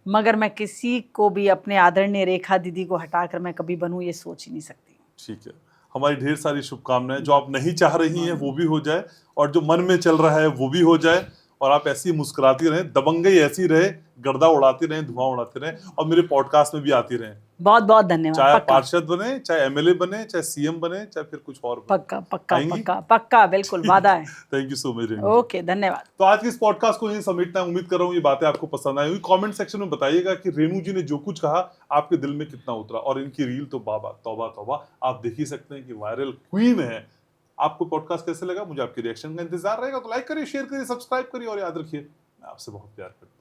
S4: मगर मैं किसी को भी अपने आदरणीय रेखा दीदी को हटाकर मैं कभी बनूं ये सोच ही नहीं सकती।
S3: ठीक है, हमारी ढेर सारी शुभकामनाएं। जो आप नहीं चाह रही हैं वो भी हो जाए, और जो मन में चल रहा है वो भी हो जाए, और आप ऐसी मुस्कुराती रहें, दबंगई ऐसी रहे, गर्दा उड़ाती रहें, धुआं उड़ाते रहें, और मेरे पॉडकास्ट में भी आती रहें।
S4: बहुत बहुत धन्यवाद।
S3: चाहे पार्षद बने, चाहे एमएलए बने, चाहे सीएम बने, चाहे फिर कुछ और बने।
S4: पक्का पक्का पक्का पक्का, बिल्कुल वादा है।
S3: Thank you so much Renu.
S4: Okay, धन्यवाद।
S3: तो आज के इस पॉडकास्ट को यहीं समेटना है। उम्मीद कर रहा हूँ ये बातें आपको पसंद आई होगी। कमेंट सेक्शन में बताइएगा कि रेणु जी ने जो कुछ कहा आपके दिल में कितना उतरा, और इनकी रील तो बाबा तौबा तौबा, आप देख ही सकते हैं कि वायरल क्वीन है। आपको पॉडकास्ट कैसे लगा, मुझे आपके रिएक्शन का इंतजार रहेगा। तो लाइक करिए, शेयर करिए, सब्सक्राइब करिए, और याद रखिए मैं आपसे बहुत प्यार करता हूं।